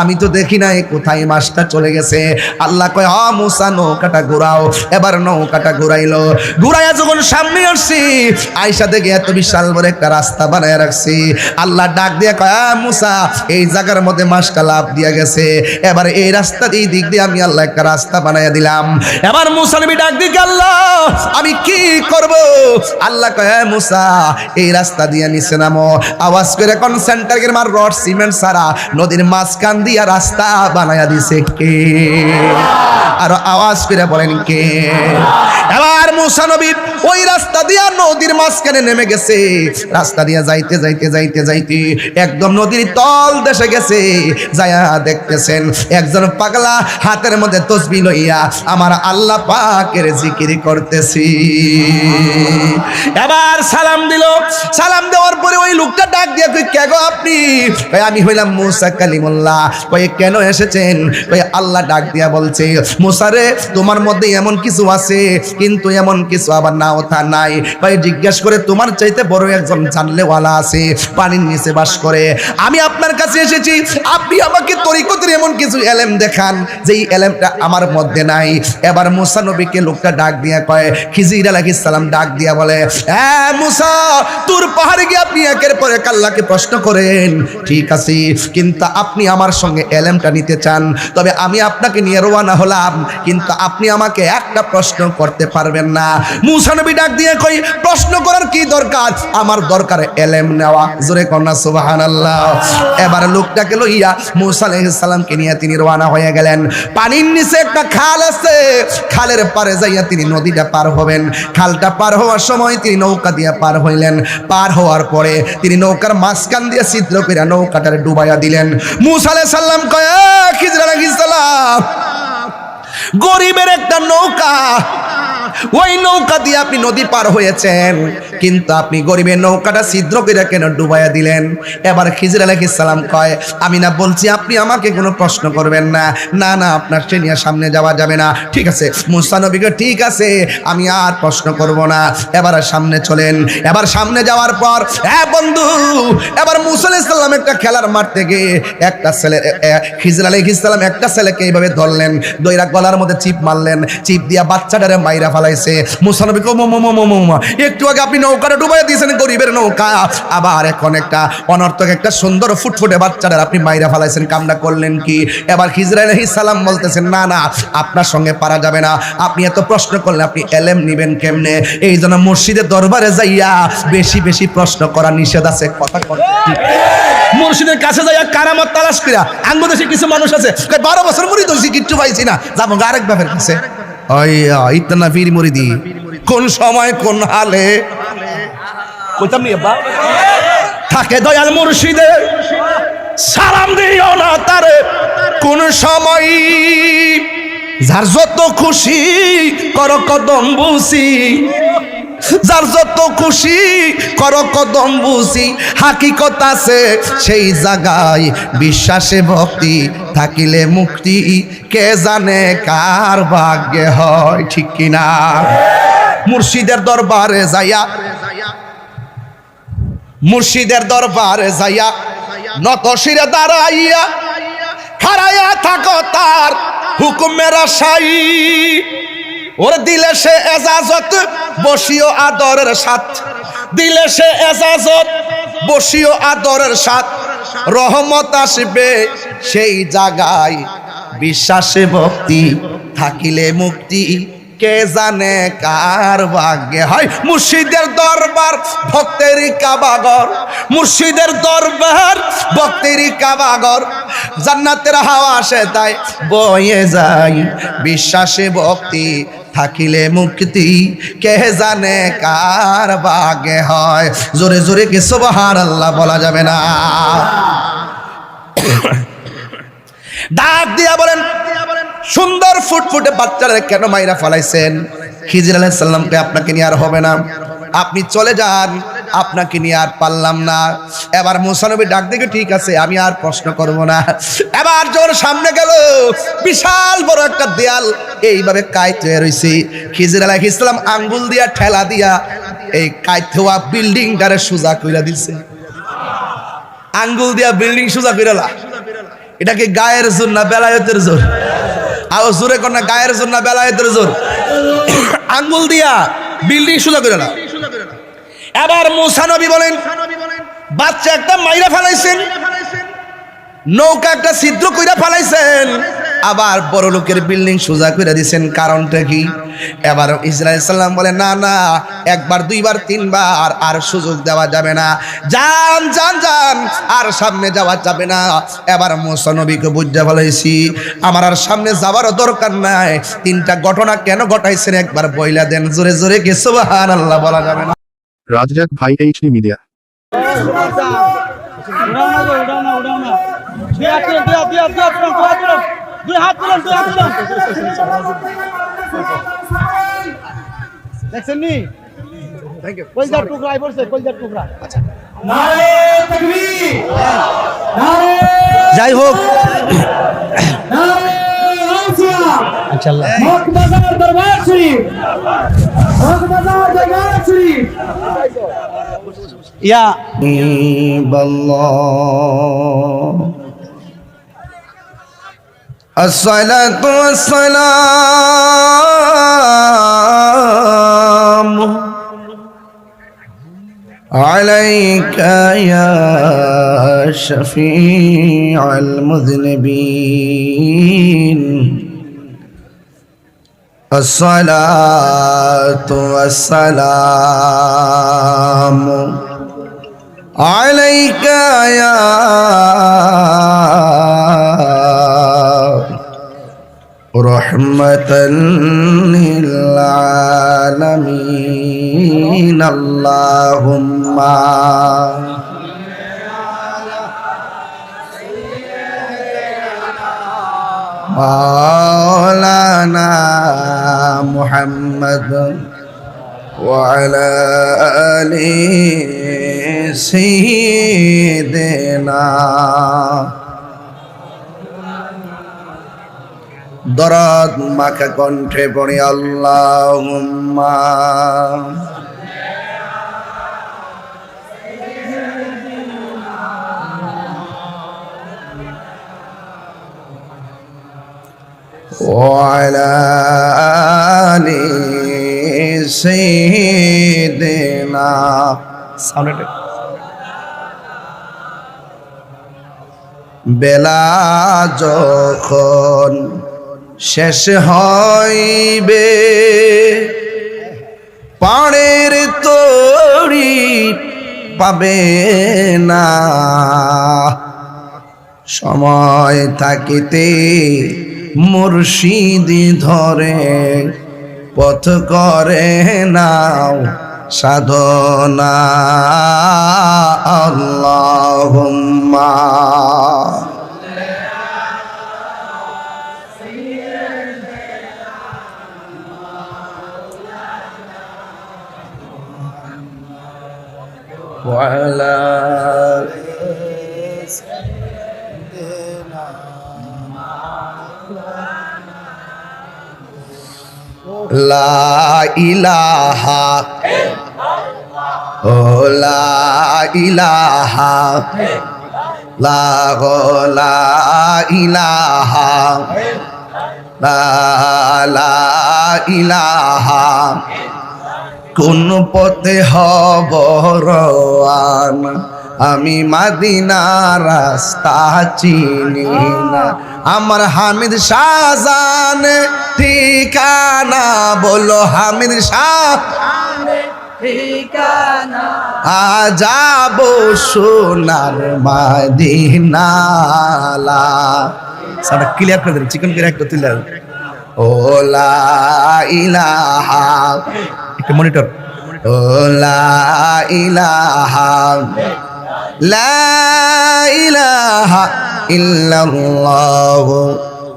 আমি তো দেখি নাই কোথায় মাছটা চলে গেছে। আল্লাহ কয় মুসা নৌকাটা ঘুরাও। এবার নৌকাটা ঘুরাইলো। ঘুরাইয়া যখন সামনে আসছি, আয়সা দেখে এত বিশাল বড় একটা রাস্তা বানায় রাখছি। আল্লাহ ডাক দিয়ে কয় মুসা, এই জায়গার মধ্যে মাছটা লাফ দিয়ে গেছে, এবার এই রাস্তা দিয়ে দিক দিয়ে আমি আল্লাহ একটা রাস্তা বানাইয়া দিলাম। এবার মুসা নবী ডাক দিয়ে আল্লাহ আমি কি করব? আল্লাহ কয় মুসা, এই রাস্তা দিয়ে নিচে নামো। আওয়াজ করে কোন সেন্টারের মার রড সিমেন্ট সারা নদীর মাঝখান দিয়া রাস্তা বানায়া দিছে কে? আর আওয়াজ করে বলেন কে? এবার মুসা নবী ওই রাস্তা দিয়া নদীর মাঝখানে নেমে গেছে। রাস্তা দিয়া যাইতে যাইতে যাইতে যাইতে একদম নদীর তল দেশে গেছে। যায়া দেখতেছেন একজন পাগলা হাতের মধ্যে তসবিহ লইয়া আমার আল্লাহ পাকের জিকির করতেছি। এবার সালাম দিল। সালাম দেওয়ার পরে ওই লোকটা ডাক দিয়ে কই কে গো আপনি? আমি হইলাম মুসা কালিমুল্লাহ। কই কেন এসেছেন? কই আল্লাহ ডাক দিয়া বলছে মুসা রে, তোমার মধ্যে এমন কিছু আছে কিন্তু এমন কিছু আবার নাও তা নাই। ভাই জিজ্ঞেস করে তোমার চাইতে বড় একজন জানলেওয়ালা আছে, পানির নিচে বাস করে। আমি আপনার কাছে এসেছি, আপনি আমাকে তরিকতের এমন কিছু এলেম দেখান যেই এলেমটা আমার মধ্যে নাই। এবার মুসা নবীকে লোকটা ডাক দিয়া কয়, খিজির আলাইহিস সালাম ডাক দিয়া বলে, হ্যাঁ মুসা, তোর পাহাড়ে গিয়ে আপনি একের পর এক আল্লাহকে প্রশ্ন করেন, ঠিক আছে, কিন্তু আপনি আমার সঙ্গে এলেমটা নিতে চান, তবে আমি আপনাকে নিয়ে রওনা হলাম, কিন্তু আপনি আমাকে একটা প্রশ্ন করতে পারবেন না। মুসা নবী ডাক দিয়ে কই, প্রশ্ন করার কি দরকার? আমার দরকার এলেম নেওয়া। জোরে কন্যা সুবহানাল্লাহ। এবার লোকটাকে লইয়া মুসা আলাইহিস সালামকে নিয়ে তিনি রওনা হয়ে গেলেন। পানির নিচে একটা খাল আছে, খালের পারে যাইয়া তিনি নদীটা পার হবেন। খালটা পার হওয়ার সময় তিনি নৌকা দিয়ে পার হইলেন। পার হওয়ার পরে তিনি নৌকার মাঝখান দিয়ে ছিদ্র করে নৌকাটারে ডুবাইয়া দিলেন। মুসা আলাইহিস সালাম কয়, খিজির আলাইহিস সালাম, গরিবের একটা নৌকা, ওই নৌকা দিয়ে আপনি নদী পার হয়েছেন, কিন্তু আপনি গরিবের নৌকাটা ছিদ্র করে কেন ডুবাইয়া দিলেন? এবার খিজির আলাইহিস সালাম কয়, আমি না বলছি আপনি আমাকে কোনো প্রশ্ন করবেন না, না না আপনার সে নিয়ে সামনে যাওয়া যাবে না। ঠিক আছে মুসা নবীকে, ঠিক আছে আমি আর প্রশ্ন করব না, এবার সামনে চলেন। এবার সামনে যাওয়ার পর বন্ধু, এবার মুসা আলাইহিস সালাম একটা খেলার মাঠ থেকে একটা ছেলে, খিজির আলাইহিস সালাম একটা ছেলেকে এইভাবে ধরলেন, দইরা গলার মধ্যে চিপ মারলেন, চিপ দিয়া বাচ্চাটারে মাইরা ফালাইছে। মুসা নবী কো একটু আগে আপনি নৌকাটা ডুবাইয়া দিয়েছেন, গরিবের নৌকা, আবার এখন একটা অনর্থক একটা সুন্দর ফুটফুটে বাচ্চাটার আপনি মাইরা ফালাইছেন, কামনা করলেন কি? এবার খিজির আলাইহিস সালাম বলতেছেন, না না আপনার সঙ্গে পারা যাবে না, আপনি এত প্রশ্ন করলে আপনি এলেম নিবেন কেমনে? এই জন্য মসজিদের দরবারে যাইয়া বেশি বেশি প্রশ্ন করা নিষেধ আছে। কথা মুর্শিদের কাছে যাইয়া কারামত তালাশ করিয়া, আঙ্গদেশে কিছু মানুষ আছে 12 বছর মুরিদ হইছি কিচ্ছু পাইছি না, যাবো আরেক বাপের কাছে। ইতনা পীর মুরিদি কোন সময় কোন হালে কইতাম নি আব্বা থাকে দয়াল মুর্শিদে, সালাম দিও না তারে কোন সময়, যার যত খুশি কর কদম বুঝি, যার যত খুশি কর কদম বুঝি, হাকিকত আছে সেই জায়গায়, বিশ্বাসে ভক্তি থাকিলে মুক্তি, কে জানে কার ভাগ্যে হয়, ঠিক কিনা? মুর্শিদের দরবারে যাইয়া, মুর্শিদের দরবারে যাইয়া নত শিরে দাঁড়াইয়া খাড়াইয়া থাকো তার হুকুমের আশাই, ওর দিলে সে এজাজত বসিও আদরের সাথ, দিলে সে এজাজত বসিও আদরের সাথ, রহমত আসবে সেই জায়গায়, বিশ্বাসে ভক্তি থাকিলে মুক্তি, কে জানে কার ভাগ্যে হয়। মুর্শিদের দরবার ভক্তেরই কাবাগর, মুর্শিদের দরবার ভক্তেরই কাবাগর, জান্নাতের হাওয়া আসে তাই বয়ে যায়, বিশ্বাসে ভক্তি থাকিলে মুক্তি, কে জানে কার ভাগ্যে হয়। জোরে জোরে কি সুবহানাল্লাহ বলা যাবে না? ডাক দিয়া বলেন, সুন্দর ফুটফুটে বাচ্চারা কেন মাইরা ফালাইছেন? খিজির আলাইহিস সালামকে আপনাকে নিয়ে আর হবে না, আপনি চলে যান, আপনাকে নিয়ে আর পারলাম না। এবার মুসা নবী ডাক দেখে, ঠিক আছে আমি আর প্রশ্ন করব না। এবার যখন সামনে গেল, বিশাল বড় একটা দেয়াল এইভাবে কাইট হয়ে রয়েছে। খিজির আলাইহিস সালাম আঙ্গুল দিয়া ঠেলা দিয়া এই কাইট হওয়া বিল্ডিংটারে সোজা কইরা দিছে, আঙ্গুল দিয়া বিল্ডিং সোজা কইরা এটা কি গায়ের জোর না বেলায়েতের জোর? আও জোরে কোন না, গায়ের জোর না বেলায়েতের জোর? আঙ্গুল দিয়া বিল্ডিং সোজা করে না। এবার মুসা নবী বলেন, বাচ্চা একটা মাইরা ফেলাইছেন, নৌকা একটা ছিদ্র কইরা ফেলাইছেন, আবার বড় লোকের বিল্ডিং সোজা করে দিয়েছেন, কারণটা কি? এবার ইসরাইল সাল্লাম বলে, না না, একবার দুইবার তিনবার আর সুযোগ দেওয়া যাবে না, যান যান যান, আর সামনে যাওয়া যাবে না। এবার মুসা নবীকে বুঝা ফেলাইছি, আমার আর সামনে যাওয়ারও দরকার নাই। তিনটা ঘটনা কেন ঘটাইছেন একবার বইলা দেন, জোরে জোরে কি সুবহানাল্লাহ বলা যাবে না? রাজ্জাক ভাই, এইচডি মিডিয়া। দেখছেন নি? কলজার টুকরা আই পড়ছে, কলজার টুকরা। যাই হোক, ইয়া الصلاة والسلام عليك يا شفيع المذنبين. الصلاة والسلام عليك يا رحمة للعالمين. اللهم مولانا محمد وعلى آل سيدنا দরদ মাখা কণ্ঠে পড়ি আল্লাহুম্মা وعلى آل سيدنا. বেলা যখন শেষ হইবে, পাড়ের তরি পাবে না, সময় থাকিতে মুর্শিদি ধরে পথ করে নাও সাধনা। আল্লাহুম্মা وعلى لا إله لا إله لا إله لا إله কোন পথে হব রওয়ানা, আমি মাদিনার রাস্তা চিনি না। আমার হামিদ শাহজান ঠিকানা বলো, হামিদ শাহ ঠিকানা, আজাবো সোনার মাদিনা। সারা ক্লিয়ার করে দেন, চিকন করে একটা তুলে ও লা ইলাহা, একটা মনিটর, ও লা ইলাহা লা ইলাহা ইল্লাল্লাহ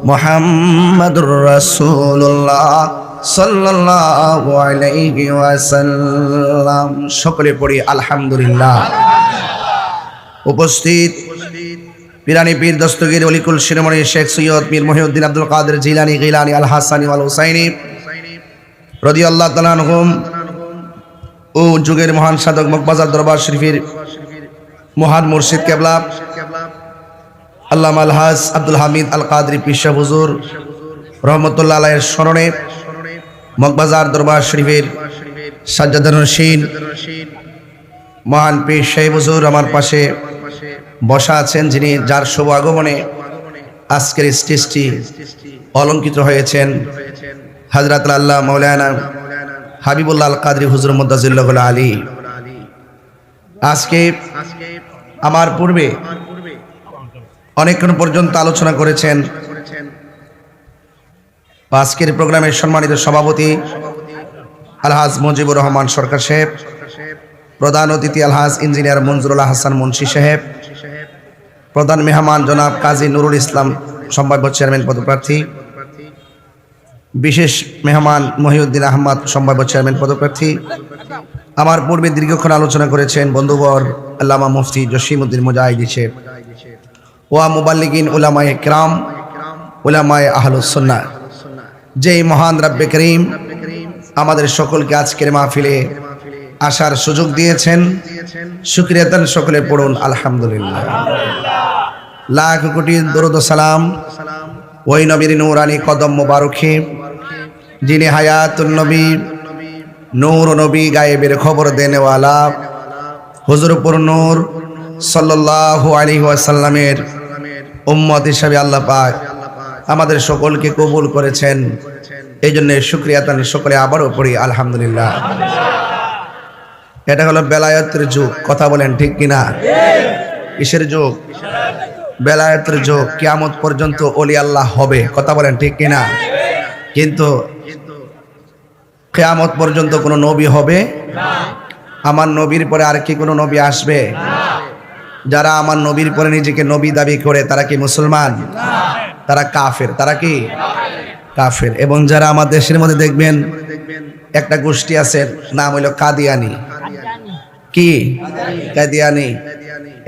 মুহাম্মাদুর রাসূলুল্লাহ সাল্লাল্লাহু আলাইহি ওয়াসাল্লাম। সকলে পড়ি আলহামদুলিল্লাহ। উপস্থিত পিরানি পীর দস্তগীর ওলিকুল শিরোমণি শেখ সৈয়দ মীর মহিউদ্দিন আব্দুল কাদের জিলানী গিলানী আল হাসানী ওয়াল হুসাইনী রাদিয়াল্লাহু তাআলা আনহুম ও যুগের মহান সাধক মকবাজার দরবার শরীফের মহান মুর্শিদ কেবলা আল্লামা আলহাজ আব্দুল হামিদ আল কাদরি পীর সাহেব হুজুর রহমতুল্লাহ আলাইহির স্মরণে মগবাজার দরবার শরীফের সাজ্জাদান রশিদ মহান পীর সাহেব হুজুর আমার পাশে বসা আছেন, যিনি যার শুভ আগমনে আজকের স্টেজটি অলঙ্কিত হয়েছেন। হযরত আল্লাহ মাওলানা হাবিবুল্লাহ আল কাদরি হুজুর মুদ্দাজিল্লাহুল আলী। আজকে আমার পূর্বে অনেকক্ষণ পর্যন্ত আলোচনা করেছেন। আজকের প্রোগ্রামের সম্মানিত সভাপতি আলহাজ মুজিবুর রহমান সরকার সাহেব, প্রধান অতিথি আলহাজ ইঞ্জিনিয়ার মঞ্জুরুল হাসান মুন্সি সাহেব, প্রধান মেহমান জনাব কাজী নুরুল ইসলাম সম্ভাব্য চেয়ারম্যান পদপ্রার্থী, বিশেষ মেহমান মহিউদ্দিন আহমদ সম্ভাব্য চেয়ারম্যান পদপ্রার্থী, আমার পূর্বে দীর্ঘক্ষণ আলোচনা করেছেন বন্ধুবর আল্লামা মুফতি জসিমউদ্দিন মুজাহিদি সাহেব, ওয়া মুবাল্লিগিন উলামায়ে কিরাম, উলামায়ে আহলুস সুন্নাহ। যেই মহান রব্বে করিম আমাদের সকলকে আজকের মাহফিলে আসার সুযোগ দিয়েছেন, শুকরিয়া তান সকলে পড়ুন আলহামদুলিল্লাহ। লাখ কোটি দরুদ ও সালাম ওই নবীর নূরানি কদম মোবারকে, যিনি হায়াতুন নবী, নূর নবী, গায়েবের খবর দেনেওয়ালা হুজুরপুর নূর সাল্লাল্লাহু আলাইহি ওয়াসাল্লামের উম্মত হিসাবে আল্লাহ পাক আমাদের সকলকে কবুল করেছেন। এই জন্য শুকরিয়া তান সকলে আবারও পড়ি আলহামদুলিল্লাহ। এটা হলো বেলায়েতের যুগ, কথা বলেন ঠিক কিনা? কিসের যুগ? বেলায়েতের যুগ। কিয়ামত পর্যন্ত ওলি আল্লাহ হবে, কথা বলেন ঠিক কিনা? কিন্তু কিয়ামত পর্যন্ত কোনো নবী হবে না। আমার নবীর পরে আর কি কোনো নবী আসবে? যারা আমার নবীর পরে নিজেকে নবী দাবি করে তারা কি মুসলমান? তারা কাফের। তারা কি কাফের। এবং যারা আমার দেশের মধ্যে দেখবেন একটা গোষ্ঠী আছে, নাম হইল কাদিয়ানি। কি কাদিয়ানি?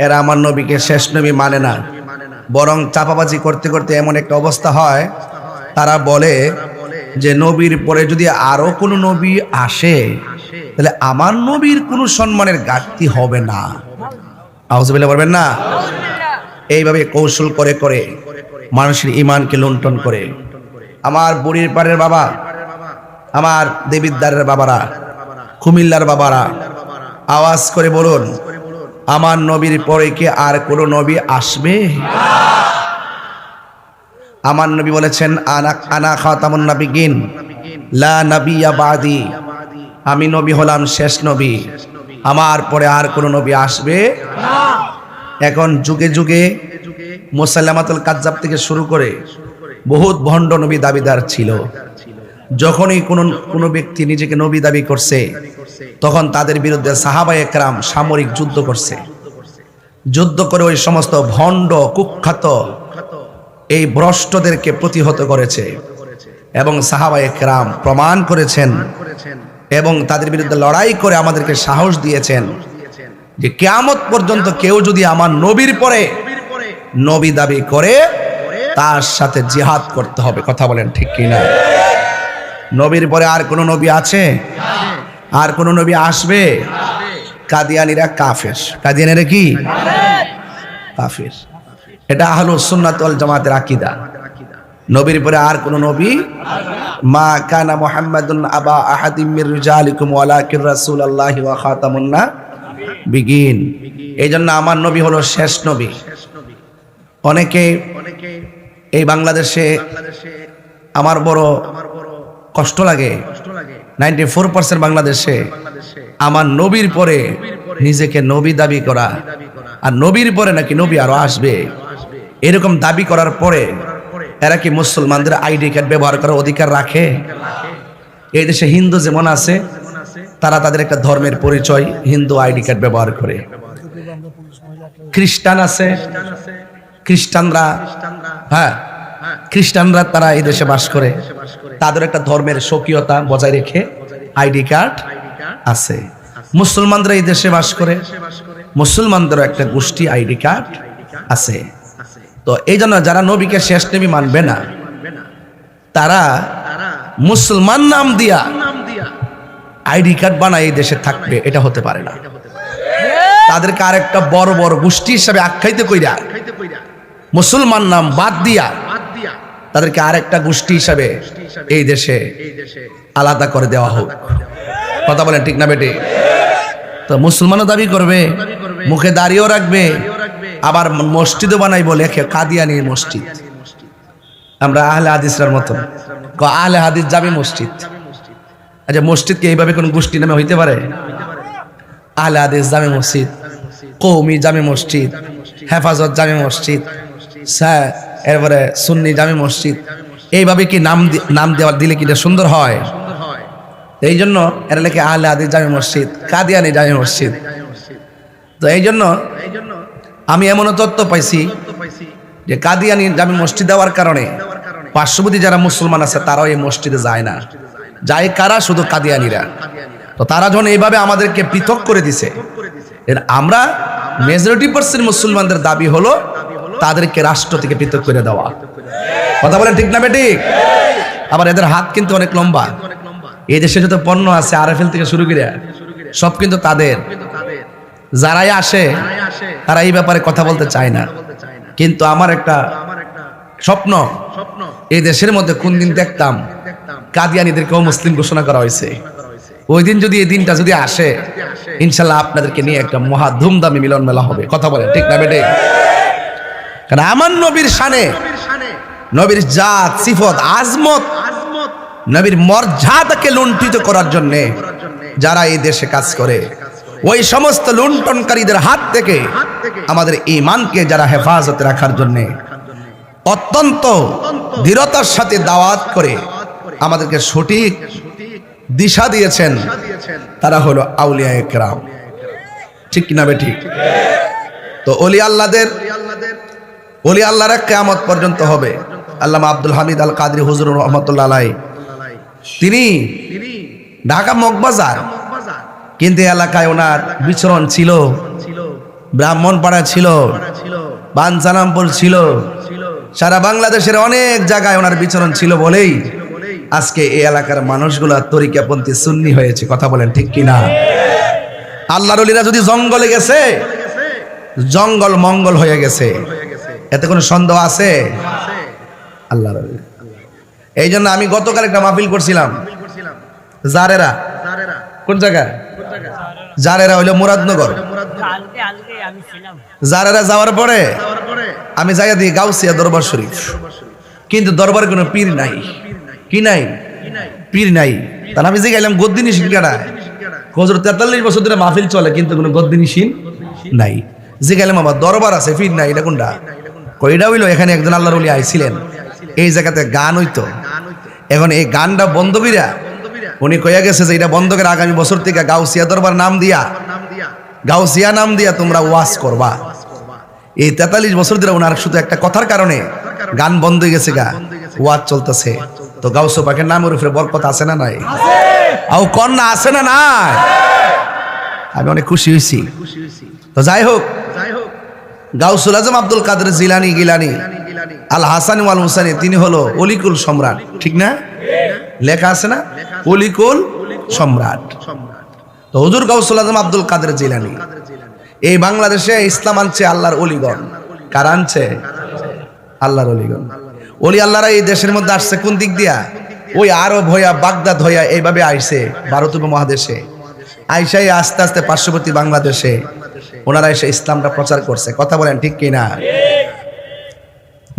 এরা আমার নবীকে শেষ নবী মানে না, বরং চাপাবাজি করতে করতে এমন একটা অবস্থা হয়, তারা বলে যে নবীর পরে যদি আরো কোনো নবী আসে তাহলে আমার নবীর কোনো সম্মানের ঘাটতি হবে না। আউযুবিল্লাহ বলবেন না? এইভাবে কৌশল করে করে মানুষের ঈমানকে লুণ্ঠন করে। আমার বুড়ির পাড়ের বাবা, আমার দেবিদ্বারের বাবারা, কুমিল্লার বাবারা, আওয়াজ করে বলুন, আমার নবীর পরে কি আর কোন নবী আসবে? আমার নবী বলেছেন আনা খাতামুন নাবিয়িন লা নাবিয়্যা বাদি, আমি নবী হলাম শেষ নবী, আমার পরে আর কোন নবী আসবে না। এখন যুগে যুগে মুসাইলামাতুল কাজ্জাব থেকে শুরু করে বহুত ভণ্ড নবী দাবিদার ছিল। যখনই কোনো ব্যক্তি নিজেকে নবী দাবি করছে তখন তাদের বিরুদ্ধে সাহাবায়ে কেরাম সামরিক যুদ্ধ করছে। যুদ্ধ করে ওই সমস্ত ভণ্ড কুখ্যাত এই ভ্রষ্টদেরকে প্রতিহত করেছে এবং সাহাবায়ে কেরাম প্রমাণ করেছেন এবং তাদের বিরুদ্ধে লড়াই করে আমাদেরকে সাহস দিয়েছেন যে কিয়ামত পর্যন্ত কেউ যদি আমার নবীর পরে নবী দাবি করে তার সাথে জিহাদ করতে হবে। কথা বলেন ঠিক কিনা? নবীর পরে আর কোন নবী আছে? আর কোন নবী আসবে? কাদিয়ানীরা কাফের। কাদিয়ানীরা কি? কাফের। এটা আহলুস সুন্নাত ওয়াল জামাতের আকীদা। নবীর পরে আর কোন নবী, মা কানা মুহাম্মাদুন আবা আহাদিম মির রিজালিকুম ওয়ালাকিন রাসূলুল্লাহি ওয়া খাতামুন নাবিয়িন। এইজন্য আমার নবী হলো শেষ নবী। অনেকে এই বাংলাদেশে আমার বড় কষ্ট লাগে, 94% বাংলাদেশে আমার নবীর পরে নিজেকে নবী দাবি করা, আর নবীর পরে নাকি নবী আরো আসবে, এরকম দাবি করার পরে এরা কি মুসলমানদের আইডি কার্ড ব্যবহার করার অধিকার রাখে? এই দেশে হিন্দু যেমন আছে, তারা তাদের একটা ধর্মের পরিচয় হিন্দু আইডি কার্ড ব্যবহার করে। খ্রিস্টান আছে, খ্রিস্টানরা খ্রিস্টানরা তারা এই দেশে বাস করে, তাদের একটা ধর্মের স্বকীয়তা বজায় রেখে আইডি কার্ড আছে। মুসলমানরা এই দেশে বাস করে, মুসলমানদেরও একটা গোষ্ঠী আইডি কার্ড আছে। তো এই জন্য যারা নবীকে শেষ নবী মানবে না, তারা মুসলমান নাম দিয়া আইডি কার্ড বানায় এই দেশে থাকবে, এটা হতে পারে না। তাদেরকে আরেকটা বড় বড় গোষ্ঠী হিসাবে আখ্যায়িত কইরা মুসলমান নাম বাদ দিয়া তাদেরকে আরেকটা গোষ্ঠী হিসাবে এই দেশে আলাদা করে দেওয়া হোক। কথা বলেন ঠিক না বেটি? তো মুসলমানও দাবি করবে, মুখে দাড়িও রাখবে, আবার মসজিদও বানাইবো, লেখে কাদিয়ানি মসজিদ। আমরা আহলে হাদিসের মতন আহলে হাদিস জামি মসজিদ। আচ্ছা, মসজিদকে এইভাবে কোন গোষ্ঠী নামে হইতে পারে? আহলে হাদিস জামি মসজিদ, কওমি জামি মসজিদ, হেফাজত জামি মসজিদ, এরপরে সুন্নি জামি মসজিদ, এইভাবে কি নাম দেওয়া দিলে কি এটা সুন্দর হয়? এই জন্য এরা লেখে আহলে হাদিস জামি মসজিদ, কাদিয়ানি জামি মসজিদ। তো এই জন্য আমি এমনও তথ্য পাইছি যে কাদিয়ানি জামি মসজিদ দেওয়ার কারণে পার্শ্ববর্তী যারা মুসলমান আছে তারাও এই মসজিদে যায় না। যায় কারা? শুধু কাদিয়ানিরা। তো তারা যখন এইভাবে আমাদেরকে পৃথক করে দিছে, আমরা মেজরিটি পার্সেন্ট মুসলমানদের দাবি হলো তাদেরকে রাষ্ট্র থেকে পৃথক করে দেওয়া। কথা বলেন ঠিক না বেটি? আবার এদের হাত কিন্তু অনেক লম্বা। এই দেশে যত পণ্য আছে আরএফএল থেকে শুরু করে সব কিন্তু তাদের। যারাই আসে তারা এই ব্যাপারে কথা বলতে চায় না। কিন্তু আমার একটা স্বপ্ন, এই দেশের মধ্যে কোন দিন দেখতাম কাদিয়ানীদেরকেও মুসলিম ঘোষণা করা হয়েছে। ওই দিন যদি এই দিনটা যদি আসে, ইনশাল্লাহ আপনাদেরকে নিয়ে একটা মহা ধুমধামে মিলন মেলা হবে। কথা বলেন ঠিক না বেটে? কারণ আমার নবীর শানে, নবীর জাত সিফত আজমত, নবীর মর্যাদাকে লুণ্ঠিত করার জন্য যারা এই দেশে কাজ করে, ওই সমস্ত লুণ্ঠনকারীদের হাত থেকে আমাদের ঈমানকে যারা হেফাজতে রাখার জন্য অত্যন্ত দৃঢ়তার সাথে দাওয়াত করে আমাদেরকে সঠিক দিশা দিয়েছেন, তারা হলো আউলিয়ায়ে কেরাম। ঠিক কিনা বেঠি? তো ওলি আল্লাহরা কিয়ামত পর্যন্ত হবে। আল্লামা আব্দুল হামিদ আল কাদরি হুজুর রহমাতুল্লাহ আলাইহি, তিনি ঢাকা মগবাজার, কিন্তু এলাকায় ওনার বিচরণ ছিল, ব্রাহ্মণপাড়া ছিল, বাঞ্ছারামপুর ছিল, সারা বাংলাদেশের অনেক জায়গায় ওনার বিচরণ ছিল বলেই আজকে এই এলাকার মানুষগুলা তরিকাপন্থী সুন্নি হয়েছে। কথা বলেন ঠিক কিনা? আল্লাহর ওলিরা যদি জঙ্গলে গেছে, জঙ্গল মঙ্গল হয়ে গেছে, এতে কোনো সন্দেহ আছে? আল্লাহর ওলি। এই জন্য আমি গতকাল একটা মাহফিল করছিলাম জারেরা। কোন জায়গা? জারেরা হইলো মুরাদনগর। জারেরা যাওয়ার পরে আমি যাইয়া দিই গাউসিয়া দরবার শরীফ, কিন্তু দরবারে কোনো পীর নাই। কি নাই? পীর নাই। তাহলে আমি যে গেলাম গদ্দিনী শিনকাটা, হুজুর 43 বছর ধরে মাহফিল চলে কিন্তু কোনো গদ্দিনী শিন নাই। যে গেলাম আমার দরবার আছে, পীর নাই, এটা কোনটা? কইটা হইলো এখানে একজন আল্লাহর ওলি আইছিলেন, এই জায়গাতে গান হইতো, এখন এই গানটা বন্ধ কইরা উনি কইয়া গেছে যে এটা বন্ধ করে আগামী বছর থেকে গাউসিয়া দরবার নাম দিয়া, গাউসিয়া নাম দিয়া তোমরা ওয়াজ করবা। এই 43 বছর ধরে ওনার শুধু একটা কথার কারণে গান বন্ধ হয়ে গেছে, গা ওয়াজ চলতেছে। তো গাউস পাকের নামের উপরে বরকত আছে না নাই? আও কন্যা আছে না নাই? আমি অনেক খুশি হয়েছি। তো যাই হোক, গাউসুল আজম আব্দুল কাদের জিলানী গিলানী আল হাসান ওয়াল হুসাইনি, তিনি হলো অলিকুল সম্রাট। ঠিক না? লেখা আছে না অলিকুল সম্রাট। তো হুজুর গাউসুল আজম আব্দুল কাদের জিলানী এই বাংলাদেশে ইসলাম আনছে আল্লাহর ওলিগণ। কারা আনছে? আল্লাহর ওলিগণ। ওলি আল্লাহরা এই দেশের মধ্যে আসছে কোন দিক দিয়া? ওই আরব হইয়া, বাগদাদ হইয়া এইভাবে আইছে ভারত উপমহাদেশে। আইসাই আস্তে আস্তে পার্শ্ববর্তী বাংলাদেশে ওনারা এসে ইসলামটা প্রচার করছে। কথা বলেন ঠিক কিনা?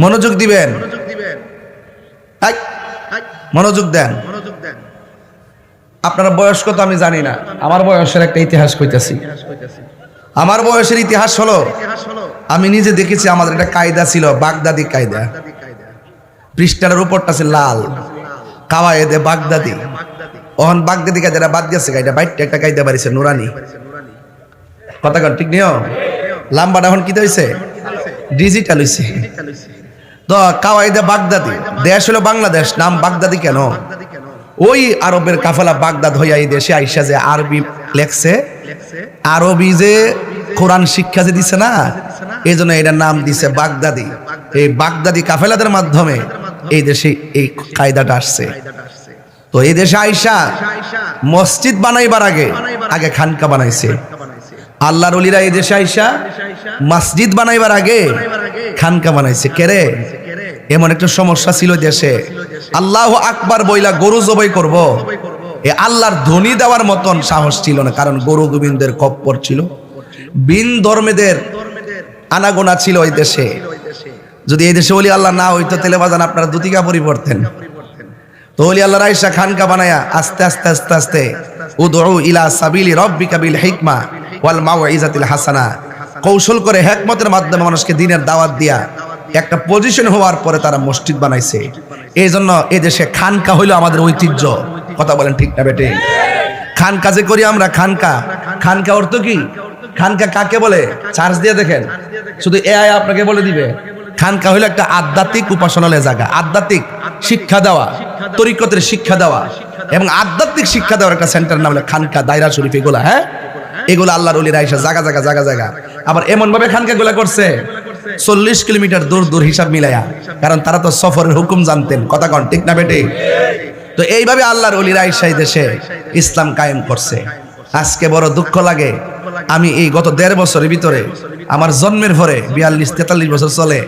মনোযোগ দিবেন, মনোযোগ দেন। আপনার বয়স কত আমি জানি না, আমার বয়সের একটা ইতিহাস কইতেছি। আমার বয়সের ইতিহাস হলো, আমি নিজে দেখেছি আমাদের একটা কায়দা ছিল, বাগদাদি কায়দা। পৃষ্ঠার উপরটা ছিল লাল, কাওয়ায়েদে বাগদাদি। ওহন বাগদাদি কায়দাটা বাদ দিয়েছে, কায়দা বাইটটা একটা কায়দা বাড়িছে নুরানি। কথা কন ঠিক নিও? লাম্বাটা এখন কি হইছে? ডিজিটাল হইছে। তো কাওয়ায়েদে বাগদাদি, দেশ হলো বাংলাদেশ, নাম বাগদাদি কেন? ওই আরবের কাফেলা বাগদাদ হইয়া এই দেশে আইসা যে আরবি লেখছে, আরবি যে কোরআন শিক্ষা যে দিছে না, এই জন্য এটার নাম দিছে বাগদাদি। এই বাগদাদি কাফেলাদের মাধ্যমে এই দেশে এই কায়দাটা আসছে। তো এই দেশে আইসা মসজিদ বানাইবার আগে খানকা বানাইছে। আল্লাহর ওলিরা এই দেশে আইসা মসজিদ বানাইবার আগে খানকা বানাইছে কেরে? এমন একটা সমস্যা ছিল দেশে, আল্লাহু আকবার বইলা গরু জবাই করব, এ আল্লাহর ধ্বনি দেওয়ার মতন সাহস ছিল না, কারণ গরু গোবিন্দের কপ্পর ছিল, বিন ধর্মেদের আনাগোনা ছিল ওই দেশে। যদি এই দেশে ওলি আল্লাহ না হইতো তাহলে বাজান আপনারা দুটি কাপড়ই পরতেন। তো ওলি আল্লাহ রাইসা খানকা বানায়া আস্তে আস্তে আস্তে আস্তে উদউ ইলা সাবিলি রাব্বিকা বিল হিকমা ওয়াল মাউইজাতিল হাসানা, কৌশল করে হিকমতের মাধ্যমে মানুষকে দ্বীনের দাওয়াত দিয়া একটা পজিশন হওয়ার পরে তারা মসজিদ বানাইছে। এই জন্য এই দেশে খানকা হইলো আমাদের ঐতিহ্য। কথা বলেন ঠিক না বেটে? খানকা যে করি আমরা, খানকা, খানকা অর্থ কি? খানকা কাকে বলে? চার্জ দিয়ে দেখেন, শুধু এআই আপনাকে বলে দিবে। খানকা হইলো একটা আধ্যাত্মিক উপাসনালয় জায়গা, আধ্যাত্মিক শিক্ষা দেওয়া, তরিকতের শিক্ষা দেওয়া এবং আধ্যাত্মিক শিক্ষা দেওয়ার একটা সেন্টার নাম হলো খানকা, দায়রা শরীফ, এগুলা। হ্যাঁ, এগুলো আল্লাহর ওলিরা আইসা জায়গা জায়গা জায়গা জায়গা আবার এমন ভাবে খানকা গুলা করছে 40 কিলোমিটার দূর দূর হিসাব মিলাইয়া, কারণ তারা তো সফরের হুকুম জানতেন। কথা কন ঠিক না বেটে? তো এইভাবে আল্লাহর ওলিরা আইসা এই দেশে ইসলাম কায়েম করছে। আজকে বড় দুঃখ লাগে, আমি এই গত 1.5 বছরের ভিতরে, আমার জন্মের পরে 42-43 বছর চলে,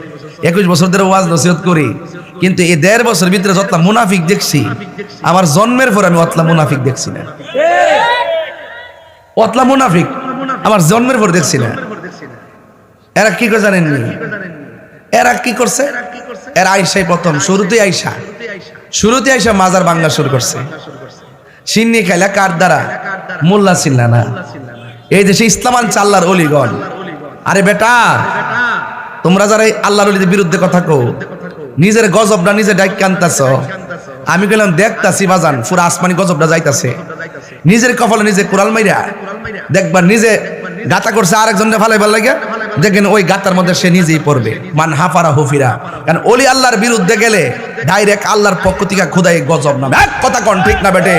21 বছর ধরে ওয়াজ নসিহত করি, কিন্তু এই 1.5 বছরের ভিতরে যতলা মুনাফিক দেখছি, আমার জন্মের পরে আমি অতলা মুনাফিক দেখছি না। অতলা মুনাফিক আমার জন্মের পর দেখছি না। এরা কি করে জানেননি? এরা কি করছে? এরা আইসাই প্রথম শুরুতে আইসা মাজার বাংলা শুরু করছে। সিন্নি খাইলা কার দ্বারা? মোল্লা ছিল্লা না। এই দেশে ইসলাম আনছে আল্লাহর ওলিগণ। আরে বেটা, তোমরা যারা আল্লাহর ওলিদের বিরুদ্ধে কথা কও, নিজের গজবটা নিজে ডাইক আনতাছ। আমি গেলাম দেখতাছি বাজান, পুরো আসমানি গজবটা যাইতাছে। নিজের কপালে নিজে কোরাল মাইরা দেখবার, নিজে গাতা করছে আরেকজনের ফালাই ভাল লাগে, দেখেন ওই গাতার মধ্যে সে নিজেই পড়বে। মান হাফারা হুফিরা। কারণ ওলি আল্লাহর বিরুদ্ধে গেলে ডাইরেক্ট আল্লাহর পক্ষ থেকে খোদাই গজব নামে। এক কথা কন ঠিক না বেটে?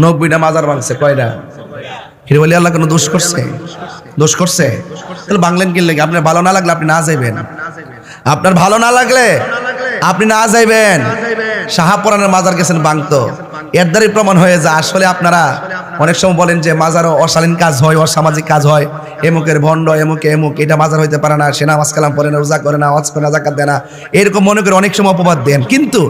90টা মাজার ভাঙছে, কয়টা? হিরে ওলি আল্লাহ কোনো দোষ করছে? দোষ করছে? তাহলে বাংলেন কি লাগে? আপনার ভালো না লাগলে আপনি না যাইবেন। আপনার ভালো না লাগলে আপনি না যাইবেন। শাহপুরানের মাজার গেছেন বাংতো, এর দ্বারাই প্রমাণ হয়ে যায় আসলে আপনারা অনেক সময় বলেন যে মাজারও অশালীন কাজ হয়, অসামাজিক কাজ হয়, এমুকের ভণ্ড, এমুকে এমুক, এটা মাজার হইতে পারে না, সে নামাজ কালাম পড়ে না, রোজা করে না, ওয়াজ করে না, যাকাত দেয় না, এরকম মনে করে অনেক সময় অপবাদ দেন। কিন্তু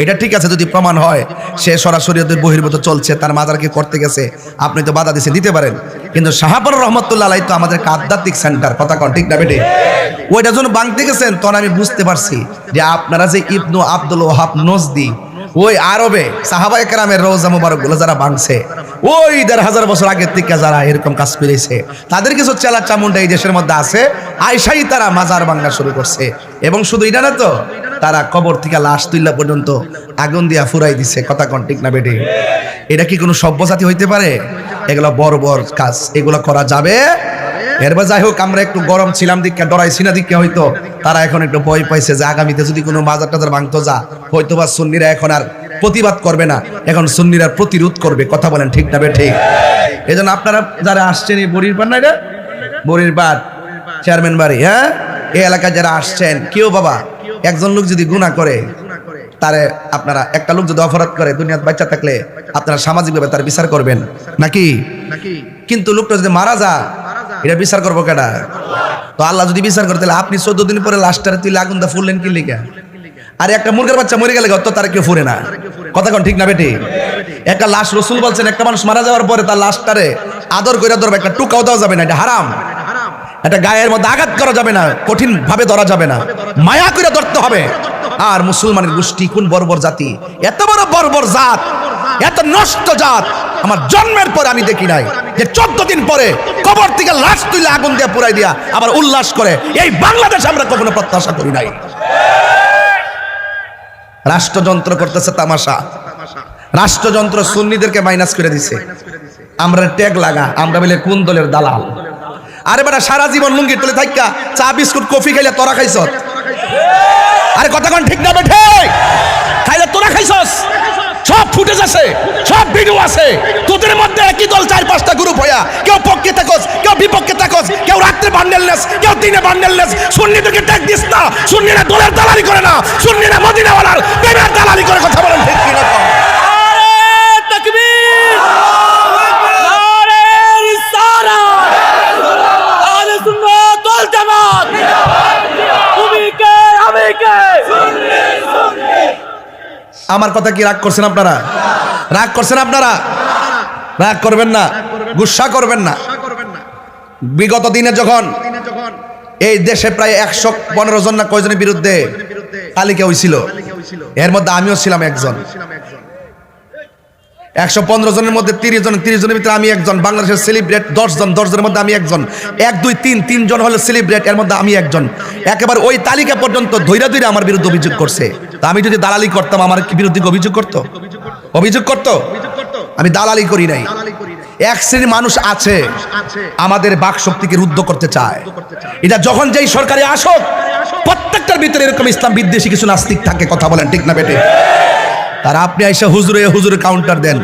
এটা ঠিক আছে যদি প্রমাণ হয় সে সরাসরি বহির্ভূত চলছে, তার মাজারকে করতে গেছে, আপনি তো বাধা দিতে পারেন। কিন্তু শাহপুর রহমতুল্লাহ আলাইহি তো আমাদের আধ্যাত্মিক সেন্টার। কথা কন ঠিক না বেটে? ওইটা যখন বাংতে গেছেন তখন আমি বুঝতে পারছি যে আপনারা যে ইবনু আব্দুল ওয়াহাব নজদি, ওই আরবে সাহাবায়ে কেরামের রওজা মুবারকগুলো যারা ভাঙছে, ওই 1,500 বছর আগের থেকে যারা এরকম কাজ করেছে, তাদের কিছু চেলা চামুন্ডা এই দেশের মধ্যে আছে, আইসাই তারা মাজার ভাঙা শুরু করছে। এবং শুধু এটা না তো, তারা কবর থেকে লাশ তুইলা পর্যন্ত আগুন দিয়া ফুরাই দিছে। কথা কন ঠিক না বেটে? এটা কি কোনো সভ্যজাতি হইতে পারে? এগুলো বড় বড় কাজ, এগুলো করা যাবে? এরপর যাই হোক, আমরা একটু গরম ছিলাম দিকে, ডরাইছি না দিকে, হয়তো তারা এখন একটু ভয় পাইছে যে আগামীতে যদি কোনো মাজার টাজার ভাঙতো যা, হয়তো বা সুন্নিরা এখন আর প্রতিবাদ করবে না, এখন সুন্নিরা প্রতিরোধ করবে। কথা বলেন ঠিক না বেঠিক? এই জন্য আপনারা যারা আসছেন, এই বড়ির পাড় না, এটা বড়ির পাড় চেয়ারম্যান বাড়ি, হ্যাঁ, এই এলাকায় যারা আসছেন, কেউ বাবা একজন লোক যদি গুনাহ করে, তারে আপনারা, একটা লোক যদি অপরাধ করে দুনিয়াত বাচ্চা থাকলে আপনারা সামাজিকভাবে তার বিচার করবেন নাকি? কিন্তু লোকটা যদি মারা যায়, এটা বিচার করবো কেডা? তো আল্লাহ যদি বিচার করে, তাহলে আপনি 14 দিন পরে লাশটারে তুই আগুন দা ফুললেন কি লিগা? আর একটা মুরগের বাচ্চা মরে গেলে তো তার কেউ ফুরে না। কথা কোন ঠিক না বেটি? একটা লাশ, রসুল বলছেন একটা মানুষ মারা যাওয়ার পরে তার লাশটারে আদর করে ধরবে, একটা টুকাও দেওয়া যাবে না, এটা হারাম। একটা গায়ের মধ্যে আঘাত করা যাবে না, কঠিন ভাবে ধরা যাবে না, মায়া করে ধরতে হবে। আর মুসলমানের গোষ্ঠী কোন বর্বর জাতি, এত বড় বর্বর জাত, এত নষ্ট জাত আমার জন্মের পরে আমি দেখি নাই, যে 14 দিন পরে কবর থেকে লাশ তুলে আগুন দিয়ে পুরাই দিয়া আবার উল্লাস করে। এই বাংলাদেশ আমরা কখনো প্রত্যাশা করি নাই। রাষ্ট্রযন্ত্র করতেছে তামাশা, রাষ্ট্রযন্ত্র সুন্নিদেরকে মাইনাস করে দিছে। আমরা ট্যাগ লাগা, আমরা বলে কোন দলের দালাল। আরে বেটা, সারা জীবন লুঙ্গি তুলে থাইকা চা বিস্কুট কফি খাইলে তোরা খাইছ? আরে কথা কোন ঠিক না বেঠে? খাইলে তোরা খাইছস? সব ফুটেজ আছে, সব ভিডিও আছে। তোদের মধ্যে একই দল 4-5টা গ্রুপ হইয়া, কেউ পক্ষে থাকস, কেউ বিপক্ষে থাকস, কেউ রাত্রে বান্ডেলনেস, কেউ দিনে বান্ডেলনেস। সুন্নিদেরকে ট্যাগ দিস না। সুন্নিরা দলের দালালি করে না, সুন্নিরা মদিনাওয়ালার প্রেমের দালালি করে। কথা বলেন ঠিক কিনা? নারে তাকবীর, নারে রিসালাত, আহলে সুন্নাত ওয়াল জামাত। আমার কথা কি রাগ করছেন আপনারা? রাগ করছেন আপনারা? রাগ করবেন না, গুসা করবেন না। বিগত দিনে যখন এই দেশে প্রায় 115 জন না কয়জনের বিরুদ্ধে তালিকা হয়েছিল, এর মধ্যে আমিও ছিলাম একজন। 115 জনের মধ্যে 30 জনের ভিতরে আমি একজন। বাংলাদেশের সেলিব্রেট 10 জনের মধ্যে আমি একজন। 1 2 3 জন হলো সেলিব্রেট, এর মধ্যে আমি একজন। একেবারে ওই তালিকা পর্যন্ত ধৈরা আমার বিরুদ্ধে অভিযোগ করছে। তা আমি যদি দালালি করতাম, আমার কি বিরুদ্ধে অভিযোগ করতো? আমি দালালি করি নাই। এক শ্রেণীর মানুষ আছে আমাদের বাক শক্তিকে রুদ্ধ করতে চায়। এটা যখন যেই সরকারে আসুক, প্রত্যেকটার ভিতরে এরকম ইসলাম বিদ্বেষী কিছু নাস্তিক থাকে। কথা বলেন ঠিক না বেটে? আর আপনি এসে হুজুরে কাউন্টার দেন,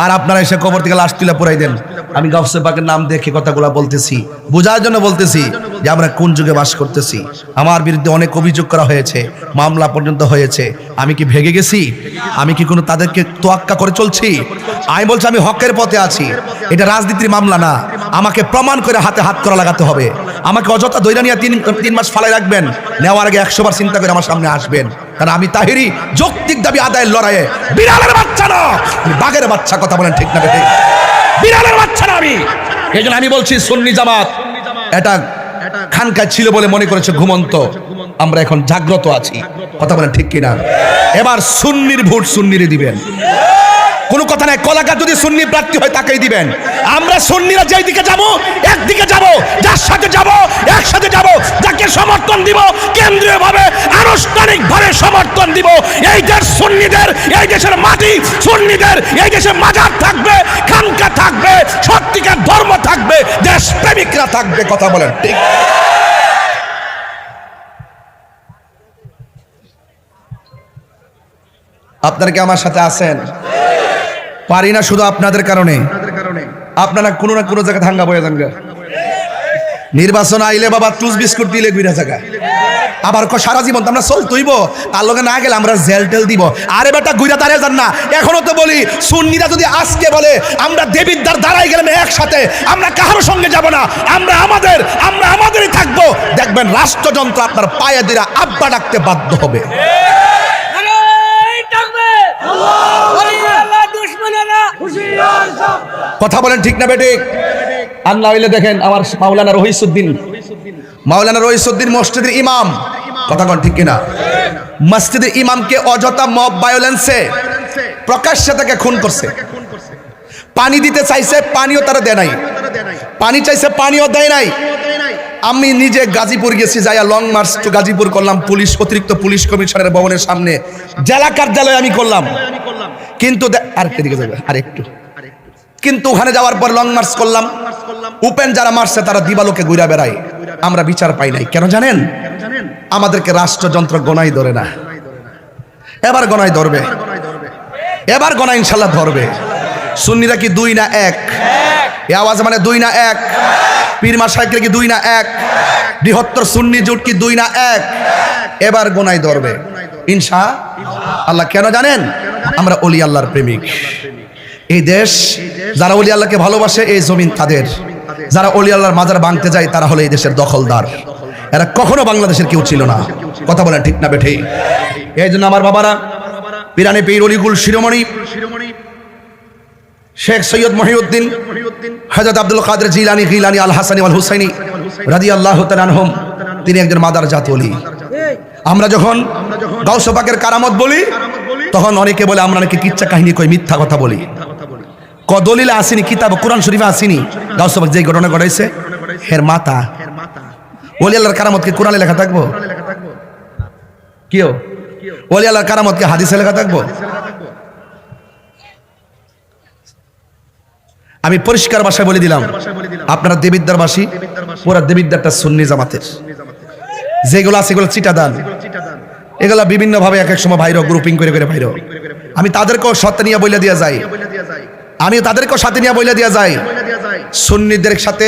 আর আপনারা এসে কবর থেকে লাশ তুলে পুরাই দেন। আমি গাউসে পাকের নাম দেখে কথাগুলো বলতেছি, বোঝার জন্য বলতেছি যে আমরা কোন যুগে বাস করতেছি। আমার বিরুদ্ধে অনেক অভিযোগ করা হয়েছে, মামলা পর্যন্ত হয়েছে। আমি কি ভেগে গেছি? আমি কি কোনো তাদেরকে তোয়াক্কা করে চলছি? আমি বলছি আমি হকের পথে আছি। এটা রাজনীতির মামলা না। আমাকে প্রমাণ করে হাতে হাত করা লাগাতে হবে। আমাকে অযথা দৈরা নিয়ে 3 মাস ফালাই রাখবেন, নেওয়ার আগে 100 বার চিন্তা করে আমার সামনে আসবেন। কারণ আমি তাহিরি যৌক্তিক দাবি আদায়ের লড়াইয়ে বিড়ালের বাচ্চা না, বাঘের বাচ্চা। কথা বলেন ঠিক না বেটে? বিড়ালের বাচ্চা না আমি। এই জন্য আমি বলছি সুন্নি জামাত এটা খানকা ছিল বলে মনে করেছে ঘুমন্ত, আমরা এখন জাগ্রত আছি। কথা বলেন ঠিক কিনা? এবার সুন্নির ভোট সুন্নিরে দিবেন, কোনো কথা নাই। কলাকার যদি সুন্নি প্রার্থী হয় তাকেই দিবেন। আমরা সুন্নিরা যেই দিকে যাব, একদিকে যাব, যার সাথে যাব একসাথে যাব, যাকে সমর্থন দিব কেন্দ্রীয়ভাবে আনুষ্ঠানিকভাবে সমর্থন দিব। এই দেশ সুন্নিদের, এই দেশের মাটি সুন্নিদের, এই দেশে মাজার থাকবে, খানকা থাকবে, সত্যিকার ধর্ম থাকবে, দেশপ্রেমিকরা থাকবে। কথা বলেন ঠিক? আপনারা কি আমার সাথে আছেন? পারি না শুধু আপনাদের কারণে। আপনারা কোনো না কোনো জায়গায় হাঙ্গা বয়ে যান। নির্বাচন আইলে বাবা টুস বিস্কুট দিলে ঘুরে জায়গা, আবার সারা জীবন তো আমরা চলতইব, তার লগে না গেলে আমরা জেল টেল দিব। আরে বেটা ঘুরে দাঁড়িয়ে যান না। এখনো তো বলি সুন্নিরা যদি আজকে বলে আমরা দেবিদ্বার দাঁড়াই গেলাম একসাথে, আমরা কারো সঙ্গে যাব না, আমরা আমাদেরই থাকবো, দেখবেন রাষ্ট্রযন্ত্র আপনার পায়ে দিরা আব্বা ডাকতে বাধ্য হবে। কথা বলেন ঠিক না বেঠিক? আর না হইলে দেখেন আমার মাওলানা রহিসউদ্দিন মসজিদের ইমাম। কথা বলেন ঠিক কিনা? মসজিদের ইমামকে অযথা মব ভায়োলেন্সে প্রকাশ্যে তাকে খুন করছে। পানি দিতে চাইছে, পানিও তারা দেয় নাই। পানি চাইছে, পানিও দেয় নাই। আমি নিজে গাজীপুর গেছি, যাইয়া লং মার্চ টু গাজীপুর করলাম। পুলিশ, অতিরিক্ত পুলিশ কমিশনারের ভবনের সামনে জেলা কার্যালয়ে আমি করলাম। কিন্তু কিন্তু ওখানে যাওয়ার পর লং মার্চ করলাম, উপেন যারা মারছে তারা দিবালোকে ঘুরে বেড়ায়, আমরা বিচার পাই নাই। কেন জানেন? আমাদেরকে রাষ্ট্রযন্ত্র গণাই ধরে না। এবার গণাই ধরবে, এবার গণাই ইনশাল্লাহ ধরবে। সুন্নিরা কি 2 না 1? এই আওয়াজ মানে 2 না 1? পীর মাশায়েখরা কি 2 না 1? বৃহত্তর সুন্নি জোট কি 2 না 1? এবার গণাই ধরবে ইনশাআল্লাহ। কেন জানেন? আমরা ওলি আল্লাহর প্রেমিক। এই দেশ যারা ওলি আল্লাহকে ভালোবাসে, এই জমিন তাদের। যারা ওলি আল্লাহর মাজার ভাঙতে যায় তারা হলো এই দেশের দখলদার। এরা কখনো বাংলাদেশের কেউ ছিল না। কথা বলেন ঠিক না বেঠি? এই জন্য আমার বাবারা পিরানে পীর অলিকুল শিরোমণি শেখ সৈয়দ মহিউদ্দিন, হযরত আব্দুল কাদের জিলানী, গিলানী, আল হাসানী ওয়াল হুসাইনী রাদিয়াল্লাহু তাআলা আনহুম, তিনি একজন মাদার জাত ওলি। আমরা যখন গাউস পাকের কারামত বলি, তখন অনেকে বলে আমরা নাকি কিচ্ছা কাহিনী কই, মিথ্যা কথা বলি। দলিলে আসেনি, কিতাব কোরআন শরীফে আসেনি গাউস পাক যে ঘটনা ঘটাইছে। হের মাতা ওলি আল্লাহর কারামত কি কোরআনে লেখা থাকবো? কিও ওলি আল্লাহর কারামত কি হাদিসে লেখা থাকবো? আমি পরিষ্কার ভাষায় বলে দিলাম, আপনারা দেবিদ্বারবাসী, পুরা দেবিদ্বারটা সুন্নি জামাতের। যেগুলো আছে এগুলো চিটাদান, এগুলা বিভিন্ন ভাবে এক এক সময় ভাইরো গ্রুপিং করে ভাইরো। আমি তাদেরকেও সাথে নিয়ে বইলা দিয়া যাই, আমি তাদেরকেও সাথে নিয়ে বইলা দিয়া যাই, সুন্নিদের সাথে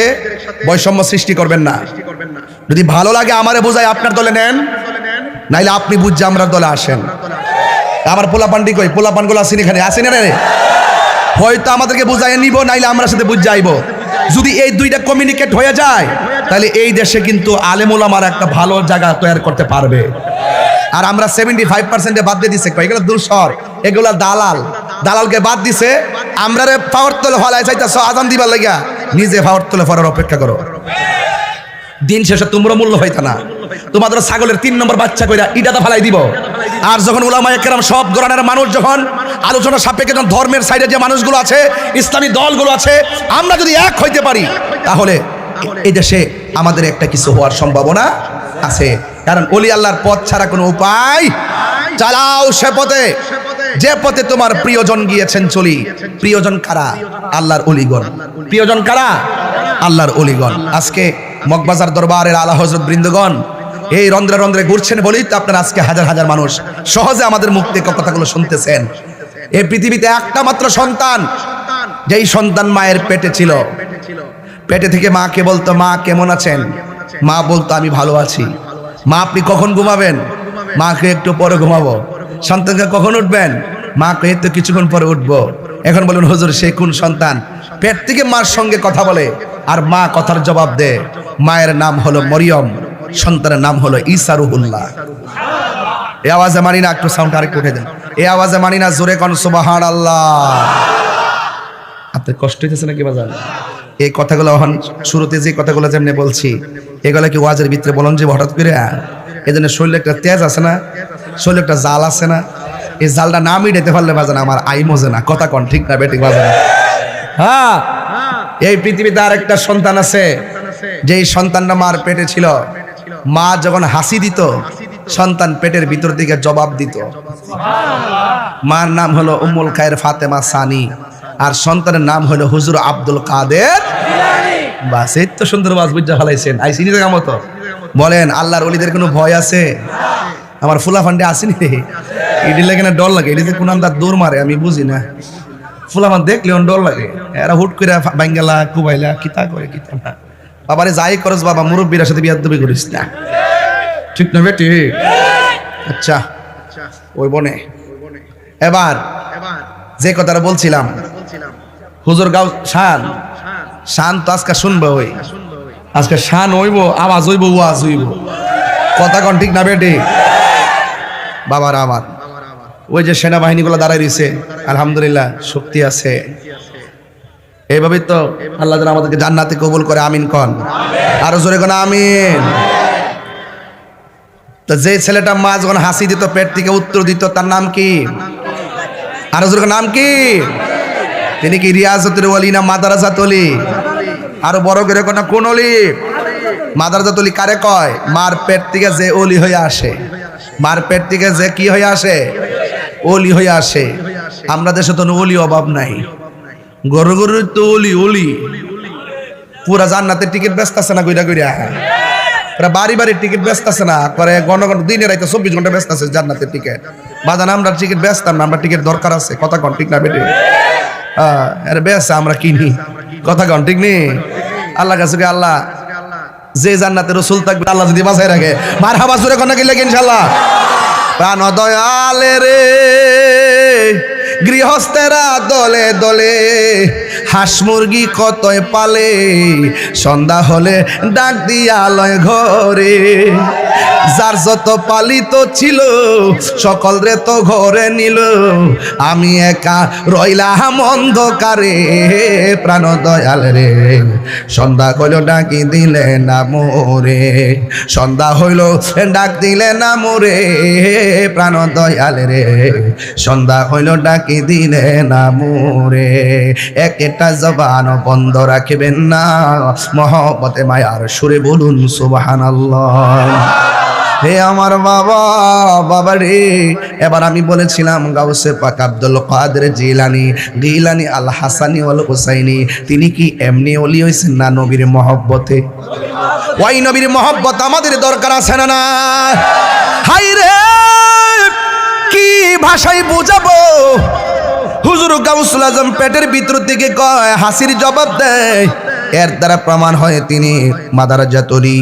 বৈষম্য সৃষ্টি করবেন না। যদি ভালো লাগে আমারে বোঝায় আপনার দলে নেন, নাইলে আপনি বুঝছে আমরা দলে আসেন। আমার পোলাপান্ডি কই, পোলাপানগুলো আসেনি, এখানে আসেনি রে, হয়তো আমাদেরকে বুঝাই নিব, নাইলে আমরা সাথে বুঝ যাইব। যদি এই দুইটা কমিউনিকেট হয়ে যায়, তাহলে এই দেশে কিন্তু আলেম ওলামার একটা ভালো জায়গা তৈরি করতে পারবে। আর আমরা 75% বাদ দিয়ে দিছে, এগুলো দূষর, এগুলা দালাল, দালালকে বাদ দিছে। আমরা রে পাওয়ার তোলে হলাই চাইতেছ আজান দিবার লাগিয়া, নিজে পাওয়ার তোলে পড়ার অপেক্ষা করো। দিন শেষে তোমরা মূল্য হইতা না, তোমাদের ছাগলের 3 নম্বর বাচ্চা কইরা ইটাটা ফালাই দিব। আর যখন উলামায়ে কেরাম সব গ্রহণের মানুষ যখন আলোচনা সাপেক্ষে যখন ধর্মের সাইডে যে মানুষগুলো আছে, ইসলামী দলগুলো আছে, আমরা যদি এক হইতে পারি তাহলে এই দেশে আমাদের একটা কিছু হওয়ার সম্ভাবনা আছে। কারণ ওলি আল্লাহর পথ ছাড়া কোনো উপায়, চালাও সে পথে যে পথে তোমার প্রিয়জন গিয়েছেন চলি। প্রিয়জন কারা? আল্লাহর ওলিগণ। প্রিয়জন কারা? আল্লাহর ওলিগণ। আজকে মগবাজার দরবারের আলা হযরত বৃন্দগণ এই রন্ধ্রে রন্ধ্রে ঘুরছেন বলেই তো আপনারা আজকে হাজার হাজার মানুষ সহজে আমাদের মুখ থেকে কথাগুলো শুনতেছেন। এই পৃথিবীতে একটা মাত্র সন্তান, যেই সন্তান মায়ের পেটে ছিল, পেটে থেকে মাকে বলতো মা কেমন আছেন, মা বলতো আমি ভালো আছি। মা আপনি কখন ঘুমাবেন, মাকে একটু পরে ঘুমাবো। সন্তানকে কখন উঠবেন, মা কে তো কিছুক্ষণ পরে উঠবো। এখন বলুন হুজুর সে কোন সন্তান পেট থেকে মার সঙ্গে কথা বলে আর মা কথার জবাব দেয়? মায়ের নাম হলো মরিয়ম, সন্তানের নাম হলো ঈসা রুহুল্লাহ। এই আওয়াজে মানি না, একটু সাউন্ড আরেকটু উঠে দেন। এই আওয়াজে মানি না, জোরে কোন সুবহানাল্লাহ। আপনার কষ্ট হইতেছে নাকি বাজান? এই কথাগুলো এখন শুরুতে যে কথাগুলো যেমনি বলছি, এগুলো কি ওয়াজের ভিতরে বলুন যে হঠাৎ করে? এই জন্য শরীরে একটা তেজ আছে না, শরীরে একটা জাল আছে না, এই জালটা না মিটাইতে পারলে বাজান আমার আই মজে না। কথা কন ঠিক না বেঠিক বাজান? হ্যাঁ, এই পৃথিবীতে আর একটা সন্তান আছে, যেই সন্তানটা মার পেটে ছিল। মা যখন হাসি দিত, সন্তান পেটের ভিতর দিকে জবাব দিত। মার নাম হলো উম্মুল খায়ের ফাতেমা সানি, আর সন্তানের নাম হলো হুজুর আব্দুল কাদের। বাস এই তো সুন্দর বাস বুঝা ফেলাইছেন। আইসি নিজে কাম তো বলেন, আল্লাহর ওলিদের কোনো ভয় আছে? আমার ফুলা ফান্ডে আসেনি রে, এটি লাগে না ডর লাগে? এটিতে কোন আন্দার দৌড় মারে আমি বুঝি না। ফুলাফান দেখলে ডর লাগে, এরা হুট করে বাঙ্গালা কুবাইলা কিতা করে কিতা না। বাবারে যাই করস বাবা, মুরব্বীর সাথে বিয়াদবি করিস না, ঠিক না বেটি? আচ্ছা ওই বনে এবার যে কথাটা বলছিলাম, হুজুর গাও শান, শান তো আজকে শুনবো, ওই আজকে শান হইব, আওয়াজ হইব, ওয়াজ হইব। কথা কন ঠিক না বেটি? বাবার আমার ওই যে সেনাবাহিনীগুলো দাঁড়ায় রয়েছে, আলহামদুলিল্লাহ শক্তি আছে। এইভাবে তো আল্লাহ যেন আমাদেরকে জান্নাতে কবুল করে, আমিন কন। আরো জোরে কোন আমিন। তো যে ছেলেটা মা যখন হাসি দিত, পেট থেকে উত্তর দিত, তার নাম কি? আরো জোরে নাম কি? তিনি কি রিয়াজতের ওলি না মাদারাজাত ওলি? আরো বড় করে কোন ওলি? মাদারাজাত ওলি কারে কয়? মার পেট থেকে যে ওলি হয়ে আসে, মার পেট থেকে যে কি হয়ে আসে? ওলি হয়ে আসে। আমরা দেশে তো ওলি অভাব নাই, গরু গরু তো ওলি ওলি। পুরা জান্নাতের টিকিট ব্যস্ত আছে না, কইরা কইরা বাড়ি বাড়ির টিকিট ব্যস্ত আছে না, করে ঘন ঘন দিনে রাইতে 24 ঘন্টা ব্যস্ত আছে জান্নাতের টিকিট। বাজান আমরা টিকিট ব্যস্তাম না, আমরা টিকিট দরকার আছে। কথা কন ঠিক না বেটি? আরে ব্যস্ত আমরা কিনি। কথা কন ঠিক নেই? আল্লাহ কাছে আল্লাহ যে জান্নাতের রাসূল থাকবে, আল্লাহ যদি বাঁচায় রাখে, মারহাবা জোরে কোন গিলে ইনশাআল্লাহ। প্রাণ দয়ালে রে গৃহস্থেরা দলে দলে, হাঁস মুরগি কতই পালে, সন্ধ্যা হলে ডাক দিয়া লয় ঘরে। যার যত পালিত ছিল সকল রে তো ঘরে নিল, আমি একা রইলাম অন্ধকারে। প্রাণ দয়াল রে সন্ধ্যা হইল ডাকি দিলে না মোরে, সন্ধ্যা হইল ডাক দিলে না মোরে। প্রাণ দয়াল রে সন্ধ্যা হইল ডাকি দিলে না মোরে। একটা জবান বন্ধ রাখবেন না, মহব্বতে মায়ার সুরে বলুন সুবহানাল্লাহ। হে আমার বাবা, বাবা রে। এবার আমি বলেছিলাম গাউসে পাক আব্দুল কাদের জিলানী, গিলানী আল হাসানী ওয়াল হুসাইনী, তিনি কি এমনি ওলি হইছেন না নবীর মহব্বতে? ওই নবীর মহব্বত আমাদের দরকার আছে না না? হাই রে কি ভাষায় বুঝাবো? হুজুর গাউসুল আজম পেটের ভিতর থেকে কয়, হাসির জবাব দেয়। এর দ্বারা প্রমাণ হয় তিনি মাদারাজাত ওলি।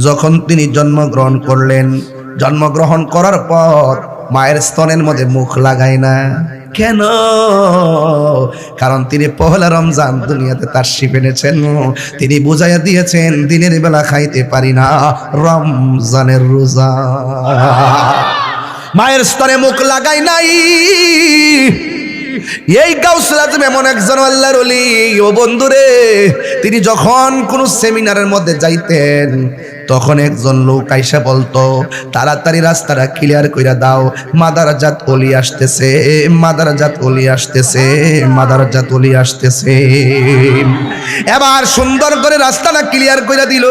যখন তিনি জন্মগ্রহণ করলেন, জন্মগ্রহণ করার পর মায়ের স্তনের মধ্যে মুখ লাগায় না। কেন? কারণ তিনি পহেলা রমজান দুনিয়াতে তাশরীফ এনেছেন। তিনি বুঝাইয়া দিয়েছেন দিনের বেলা খাইতে পারি না, রমজানের রোজা। মায়ের স্তনে মুখ লাগাই নাই। এই গাউসুল আজম এমন একজন আল্লাহর ওলি ও বন্ধুরে, তিনি যখন কোন সেমিনারের মধ্যে যাইতেন তখন একজন লোক আইসা বলতো, তাড়াতাড়ি রাস্তাটা ক্লিয়ার কইরা দাও, মাদারজাত ওলি আসতেছে, মাদারজাত ওলি আসতেছে, মাদারজাত ওলি আসতেছে। এবার সুন্দর করে রাস্তাটা ক্লিয়ার কইরা দিল।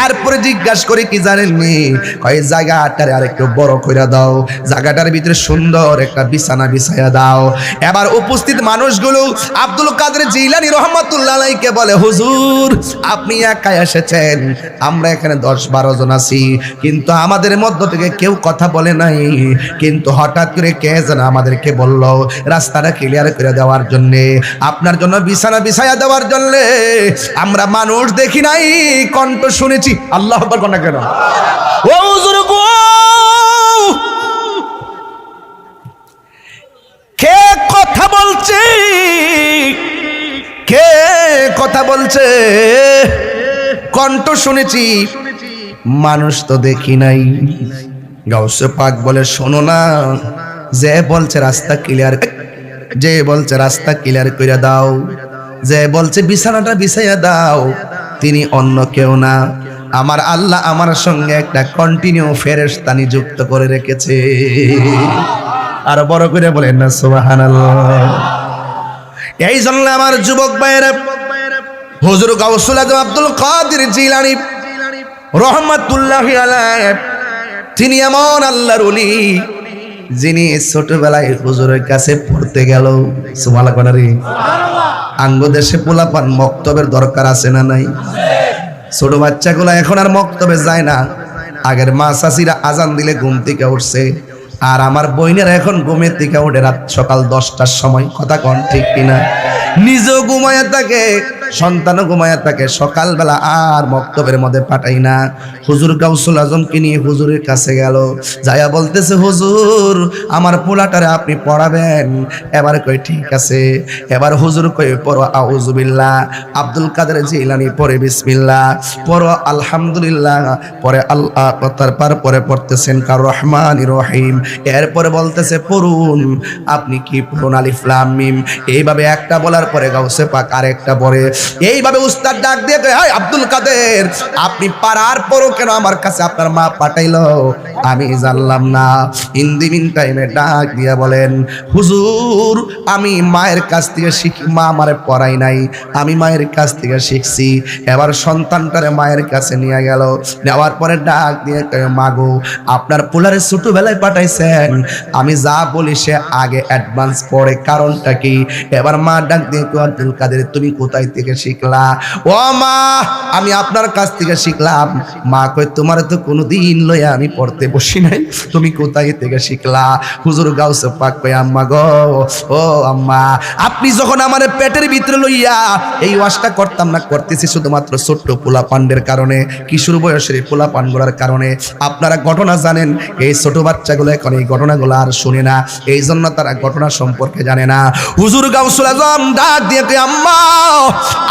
এরপরে জিজ্ঞাসা করে কি জানেননি, কয় জায়গাটারে আরেকটু বড় কইরা দাও, জায়গাটার ভিতরে সুন্দর একটা বিছানা বিছায়া দাও। এবার উপস্থিত মানুষগুলো আব্দুল কাদের জিলানী রহমাতুল্লাহ আলাইহিকে বলে, হুজুর আপনি একা এসেছেন, আমরা এখানে 10-12 জন আছি, কিন্তু আমাদের মধ্য থেকে কেউ কথা বলে নাই, কিন্তু হঠাৎ করে কে যেন আমাদেরকে বলল রাস্তাটা ক্লিয়ার করে দেওয়ার জন্য, আপনার জন্য বিছানা বিছায়া দেওয়ার জন্য। আমরা মানুষ দেখি নাই, কণ্ঠ শুনেছি। আল্লাহু আকবার কোন কেন ও হুজুর গো, কে কথা বলছে, কে কথা বলছে, কণ্ঠ শুনেছি, মানুষ তো দেখি নাই। গাউসে পাক বলে, শোনো না, যে বলছে রাস্তা ক্লিয়ার, যে বলছে রাস্তা ক্লিয়ার করে দাও, যে বলছে বিছানাটা বিছাইয়া দাও, তিনি অন্য কেউ না, আমার আল্লাহ আমার সঙ্গে একটা কন্টিনিউ ফেরেশতা নিযুক্ত করে রেখেছে। আর বড় করে বলেন না সুবহানাল্লাহ। এই জন্য আমার যুবক ভাইয়েরা, হুজুর গাউসুল আজম আব্দুল কাদের জিলানী রহমাতুল্লাহি আলাইহি, তিনি এমন আল্লাহর ওলি যিনি ছোটবেলায় হুজুরের কাছে পড়তে গেল। সুবহানাল্লাহ রে, আঙ্গ দেশে পোলাপান মক্তবের দরকার আছে না নাই? ছোট বাচ্চাগুলো এখন আর মক্তবে যায় না। আগের মা চাচিরা আজান দিলে ঘুম থেকে উঠছে, আর আমার বইনেরা এখন ঘুমের থেকে উঠে রাত সকাল 10টার সময়। কথা কন ঠিক কিনা? নিজেও ঘুমায়া থাকে, সন্তানও ঘুমায়া থাকে, সকালবেলা আর মক্তবের মধ্যে পাঠাই না। হুজুর গাউসুল আজমকে নিয়ে হুজুরের কাছে গেল, যাইয়া বলতেছে, হুজুর আমার পোলাটারে আপনি পড়াবেন। এবার কই ঠিক আছে। এবার হুজুর কই পড়ো আউযুবিল্লাহ, আব্দুল কাদের জিলানী পড়ে বিসমিল্লাহ, পড়ো আলহামদুলিল্লাহ, পরে আল্লাহ, তারপর পরে পড়তেছেন কার রহমানির রহিম, এরপরে বলতেছে পড়ুন, আপনি কি পড়ুন আলিফ লাম মিম। এইভাবে একটা বলার পরে গাউসে পাক আরেকটা পড়ে। এইভাবে উস্তাদ ডাক দিয়ে কয়, হাই আব্দুল কাদের, আপনি পারার পরও কেন আমার কাছে আপনার মা পাঠাইলো? আমি জানলাম না। ইন দি মিন টাইমে ডাক দিয়া বলেন, হুজুর আমি মায়ের কাছ থেকে শিখি, মা আমারে পড়াই নাই, আমি মায়ের কাছ থেকে শিখছি। এবার সন্তানটারে মায়ের কাছে নিয়ে গেল, নেওয়ার পরে ডাক দিয়ে কয়, মাগো আপনার পোলারে ছোটবেলায় পাঠাইছেন, আমি যা বলি সে আগে অ্যাডভান্স পড়ে, কারণটা কি? এবার মা ডাক দিয়ে কয়, আব্দুল কাদের তুমি কোথায় থেকে শিখলা? ও মা আমি আপনার কাছ থেকে শিখলাম। মা কয়, তোমার তো কোনোদিন লইয়া আমি পড়তে বসি নাই, তুমি কোথায় থেকে শিখলা? হুজুর গাউসে পাক কয়, আম্মা গো, ও আম্মা, আপনি যখন আমার পেটের ভিতরে লইয়া এই ওয়াজটা করতাম না, করতেছি শুধুমাত্র ছোট্ট পোলা পান্ডের কারণে, কিশোর বয়সের পোলা পানগুলার কারণে। আপনারা ঘটনা জানেন, এই ছোট বাচ্চাগুলো এখন এই ঘটনাগুলো আর শুনে না, এই জন্য তারা ঘটনা সম্পর্কে জানে না। হুজুর গাউসুল আজম ডাক দিয়ে কয়, আম্মা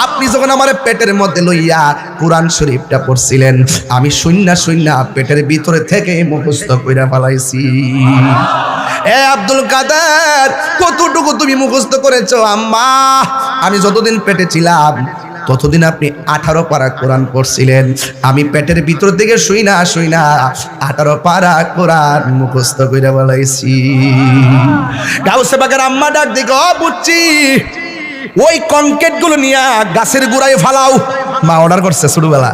আপনি যখন আমার পেটের মধ্যে লইয়া কুরআন শরীফটা পড়ছিলেন, আমি শূন্য শূন্য পেটের ভিতরে থেকে মুখস্থ কইরা ফেলাইছি। এ আব্দুল কাদের, কতটুকু তুমি মুখস্থ করেছো? আম্মা আমি যতদিন পেটে ছিলাম ততদিন আপনি 18 পারা কোরআন পড়ছিলেন, আমি পেটের ভিতর থেকে শুই না 18 পারা কোরআন মুখস্থ কইরা ফেলাইছি। গাউসে পাকের আম্মা ডাক দিকে, ও বুঝছি, ওই কংক্রিট গুলো নিয়ে গাছের গোড়ায় ফালাও। মা অর্ডার করছে ছোটবেলা।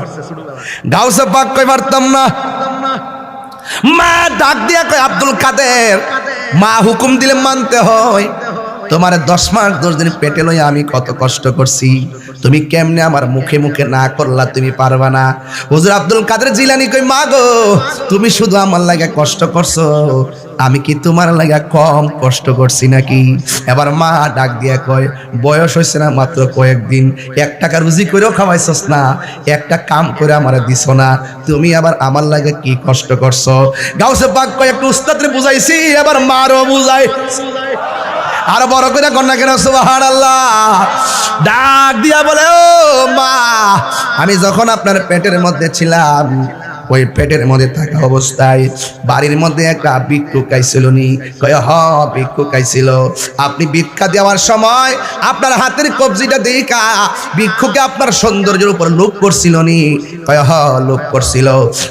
গাউসে পাক কই পারতাম না। মা ডাক দিয়া কয়, আব্দুল কাদের, মা হুকুম দিলে মানতে হয়। তোমার 10 মাস 10 দিন পেটে লইয়া আমি কত কষ্ট করছি, তুমি কেমনে আমার মুখে মুখে না করলা, তুমি পারবা না। হুজুর আব্দুল কাদের জিলানী কই, মা গো তুমি শুধু আমার লাগা কষ্ট করছো, আমি কি তোমার লাগা কম কষ্ট করছি নাকি? এবার মা ডাক দিয়া কয়, বয়স হয়েছে না মাত্র কয়েকদিন, 1 টাকা রুজি করেও খাওয়াইছস না, একটা কাম করে আমারে দিছো না, তুমি আবার আমার লাগা কি কষ্ট করছো? গাউসে পাক কয়, একটু উস্তাদরে বুঝাইছি, এবার মারও বুঝাই। আর বড় করে কন্যা কেন সুবহানাল্লাহ। ডাক দিয়া বলে, ও মা আমি যখন আপনার পেটের মধ্যে ছিলাম ওই পেটের মধ্যে থাকা অবস্থায় বাড়ির মধ্যে একটা ভিক্ষুক আইছিল নি কয় হ ভিক্ষুক আইছিল আপনি ভিক্ষা দেওয়ার সময় আপনার হাতের কবজিটা দেখা ভিক্ষুকে আপনার সৌন্দর্যের উপর লোভ করছিল নি কয় হ লোভ করছিল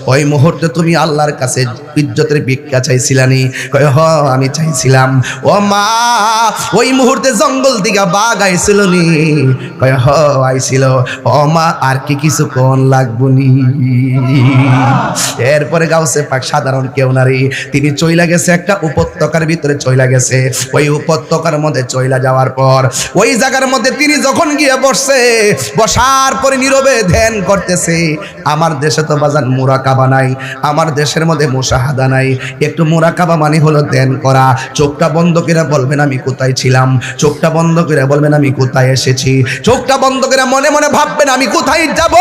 ওই মুহূর্তে তুমি আল্লাহর কাছে ইজ্জতের ভিক্ষা চাইছিলানি কয় হ আমি চাইছিলাম ও মা ওই মুহূর্তে জঙ্গল থেকে বাঘ আইছিল নি কয় হ আইছিল ও মা আর কি কিছু কোন লাগবো নি এরপরে গাউসে পাক সাধারণ কেউ নারী তিনি চইলা গেছে একটা উপত্যকার ভিতরে চইলা গেছে ওই উপত্যকার মধ্যে চইলা যাওয়ার পর ওই জায়গার মধ্যে তিনি যখন গিয়ে বসছে বসার পরে নীরবে ধ্যান করতেছে আমার দেশে তো বাজান মুরাকাবা নাই আমার দেশের মধ্যে মুশাহাদা নাই একটু মুরাকাবা মানে হলো ধ্যান করা চোখটা বন্ধ করে বলবেন আমি কোথায় ছিলাম চোখটা বন্ধ করে বলবেন আমি কোথায় এসেছি চোখটা বন্ধ করে মনে মনে ভাববেন আমি কোথায় যাব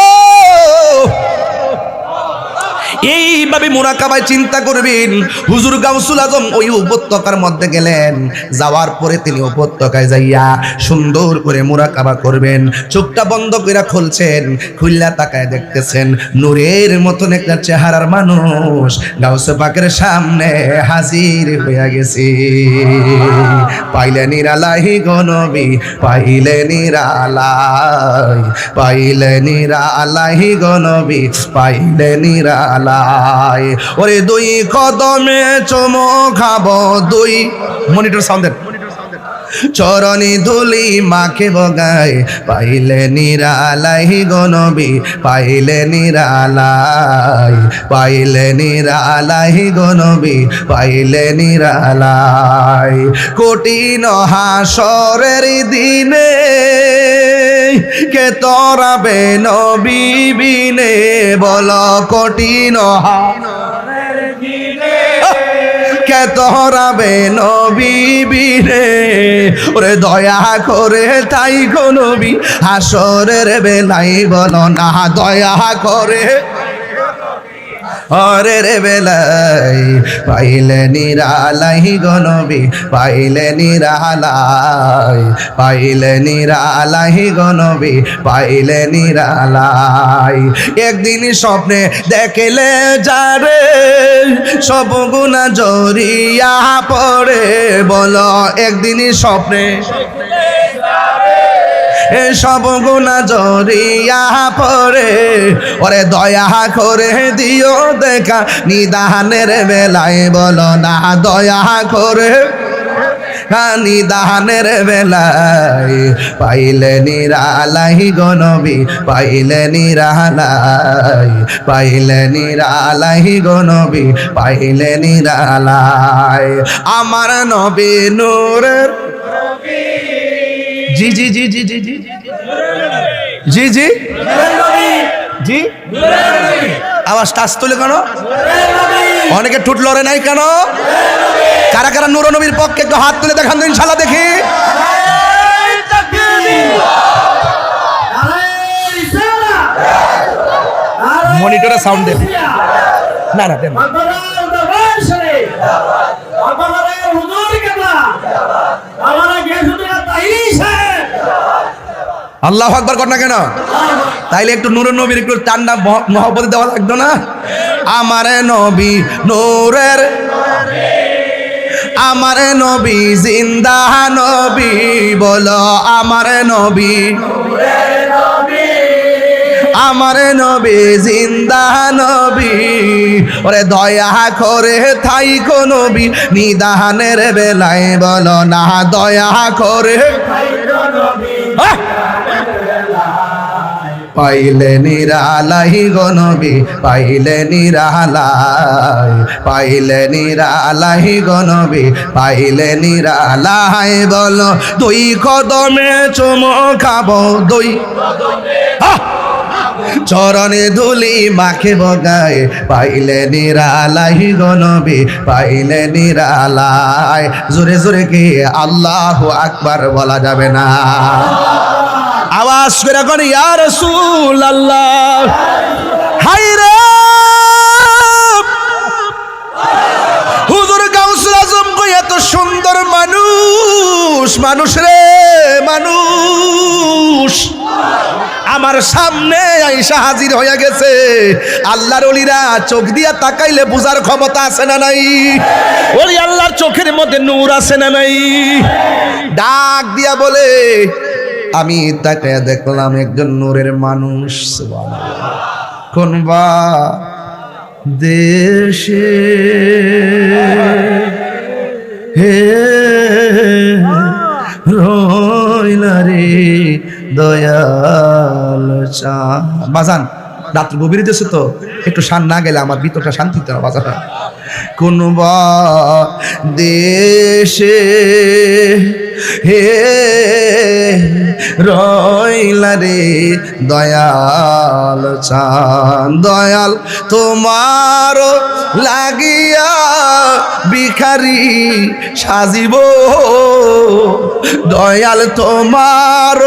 এইভাবে মুরাকাবায় চিন্তা করবেন হুজুর গাউসুল আজম ওই উপত্যকার মধ্যে গেলেন যাওয়ার পরে তিনি উপত্যকায় যাইয়া সুন্দর করে মুরাকাবা করবেন চোখটা বন্ধ করে খুলছেন খুললা তাকায় দেখতেছেন নূরের মতন একটা চেহারার মানুষ গাউসে পাকের সামনে হাজির হয়ে গেছে পাইলে নিরালাই গো নবী পাইলে নিরালাই পাইলে নিরালাই গো নবী পাইলে নিরালাই ওরে দুই কদমে চুমো খাবো দুই মনিটর সাউন্ড চরণি ধুলি মাকে বগায় পাইলে নিরালাই গো নবী পাইলে নিরালাই পাইলে নিরালাই গো নবী পাইলে নিরালাই কঠিন হাসরের দিনে কে তরাবে নবী বিনে বল কঠিন হাসরের দিনে কে তরাবে নবী বিনে ওরে দয়া করে তাই গো নবী হাসরের বেলাই বলো না দয়া করে হরের বেলাই পাইলে নিরালাই গো নবী পাইলে নিরালাই পাইলে নিরালাই গো নবী পাইলে নিরালাই একদিন স্বপ্নে দেখলে যারে সব গুনাহ জড়িয়া পড়ে বলো একদিন স্বপ্নে সব গুনাহ জড়িয়া পড়ে ওরে দয়া করে দিও দেখা নিদানের বেলায় বলো না দয়া করে নিদানের বেলায় পাইলে নিরালাই গো নবী পাইলে নিরালাই পাইলে নিরালাই গো নবী পাইলে নিরালাই আমার নবী নূরের জি জি জি জি জি জি জি জি জি আওয়াজ টাচ তুলে কেন অনেকে ঠুট লড়ে নাই কেন কারা কারা নূর নবীর পক্ষে একটু হাত তুলে দেখান তো ইনশাআল্লাহ দেখি মনিটরে সাউন্ড দেন না না দেন আল্লাহু আকবার কর না কেন তাইলে একটু নূর নবীর একটু টান্ডা মহব্বত দেওয়া লাগতো না আমার নবী নূরের আমার নবী জিন্দা নবী বলো আমার নবী আমার নবী জিন্দা নবী ওরে দয়া করে থাই গো নবী নিদানের বেলায় বলো না দয়া করে পাইলে নিরালাই গো নবী পাইলে নিরালাই পাইলে নিরালাই গো নবী পাইলে নিরালাই বলো দুই কদমে চুমো খাবো দুই চরণে ধুলি মাখে বগায় পাইলে নিরালাই গো নবী পাইলে নিরালাই জোরে জোরে কি আল্লাহু আকবার বলা যাবে না আওয়াজ করে কোন ইয়া রাসূলুল্লাহ হায় রে হুজুর গাউসুল আজম কই এত সুন্দর মানুষ মানুষ রে মানুষ আমার সামনে আইসা হাজির হয়ে গেছে। আল্লাহর ওলিরা চোখ দিয়া তাকাইলে বুঝার ক্ষমতা আছে না নাই? ওই আল্লাহর চোখের মধ্যে নূর আছে না নাই? ডাক দিয়া বলে, আমি তাকায়া দেখলাম একজন নূরের মানুষ। সুবহানাল্লাহ। কোন বা দেশে হে রইলা রে দয়াল বাজান, রাত্র গভীর দেশে তো একটু শান না গেলে আমার ভিতরটা শান্তিতে না বাজান। কোন বা দেশে হে রইলা রে দয়াল চান, দয়াল তোমার লাগিয়া ভিখারি সাজিব, দয়াল তোমার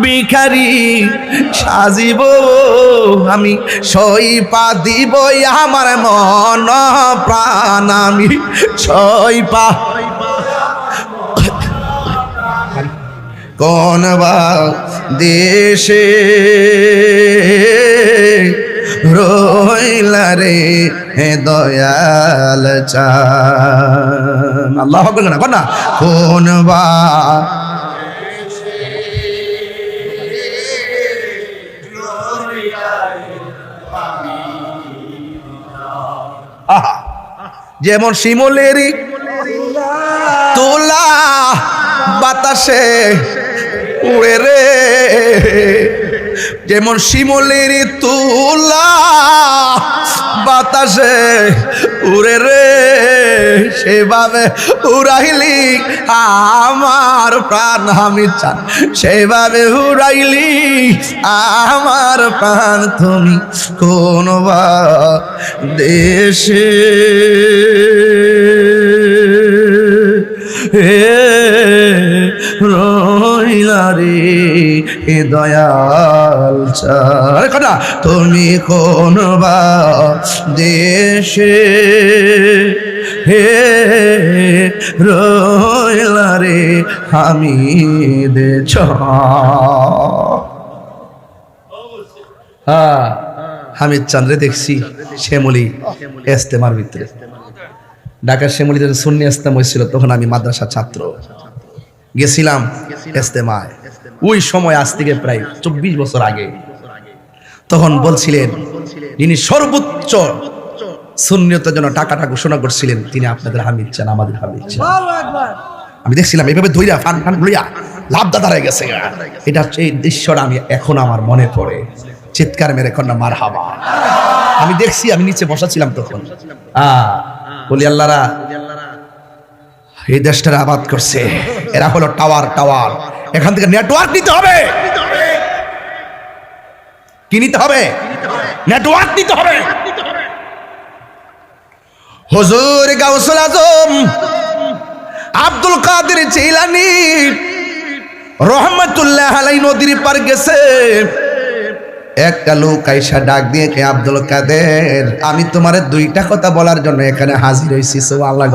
ভিখারি সাজিব, আমি সইপা দিব আমার মন প্রাণ, আমি সইপা কোন বা দেশে রইলা রে দয়াল চান। আল্লাহু আকবার না না, কোন বা যেমন শিমুলেরই তোলা বাতাসে উড়ে রে, যেমন শিমুলেরই তোলা বাতাসে উড়ে রে, সেভাবে উড়াইলি আমার প্রাণ আমি চান, সেভাবে উড়াইলি আমার প্রাণ তুমি কোন বা দেশে রইলা রে দয়াল চার কথা, তুমি কোন বা দেশে হে রইলা রে আমি দেছ। হ্যাঁ, হামিদ চান্দ্রে দেখছি শ্যামলী ইস্তেমার ভিতরে, ঢাকার শ্যামলীতে সুন্নি ইস্তেমা হয়েছিল, তখন আমি মাদ্রাসা ছাত্র গেছিলাম ইস্তেমায়। ওই সময় আজ থেকে প্রায় 24 বছর আগে। তখন বলছিলেন যিনি সর্বোচ্চ সুন্নিয়তের জন্য টাকাটা ঘোষণা করছিলেন, তিনি আপনাদের হামিদ চান, আমাদের হামিদ চান। আমি দেখছিলাম এইভাবে ধইরা ফান ফান লইয়া লাভদা দাঁড়ায় গেছে। এটা এই দৃশ্যটা আমি এখন আমার মনে পড়ে, চিৎকার মেরে কন্যা মারহাবা। আমি দেখছি, আমি নিচে বসা ছিলাম তখন। বলি আল্লাহরা এই দেশটার আবাদ করছে, এরা হলো টাওয়ার টাওয়ার, এখান থেকে নেটওয়ার্ক নিতে হবে। কি নিতে হবে? নেটওয়ার্ক নিতে হবে। হুজুর গাউসুল আজম আব্দুল কাদের জিলানী রহমাতুল্লাহ আলাইহি নদীর পার গেছে। একটা লোক আইসা ডাক দিয়ে, কে আব্দুল কাদের, আমি তোমারে দুইটা কথা বলার জন্য এখানে হাজির হয়েছি। সুবহানাল্লাহ,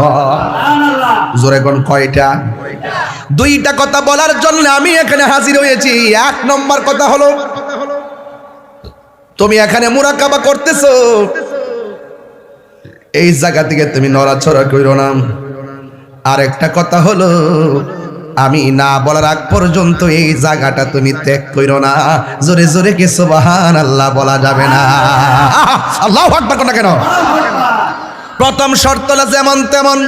জোরে কোন কয়টা? দুইটা কথা বলার জন্য আমি এখানে হাজির হয়েছি। এক নম্বর কথা হলো, তুমি এখানে মুরাকাবা করতেছো, এই জায়গা থেকে তুমি নড়াচড়া কইরো না। আর একটা কথা হলো, আমি না বলার আগ পর্যন্ত এই জায়গাটা তুমি ত্যাগ কইরো না। জোরে জোরে কি সুবহানাল্লাহ বলা যাবে না? আল্লাহু আকবার কোন কেন? প্রথম শর্ত হলো যেমন তেমন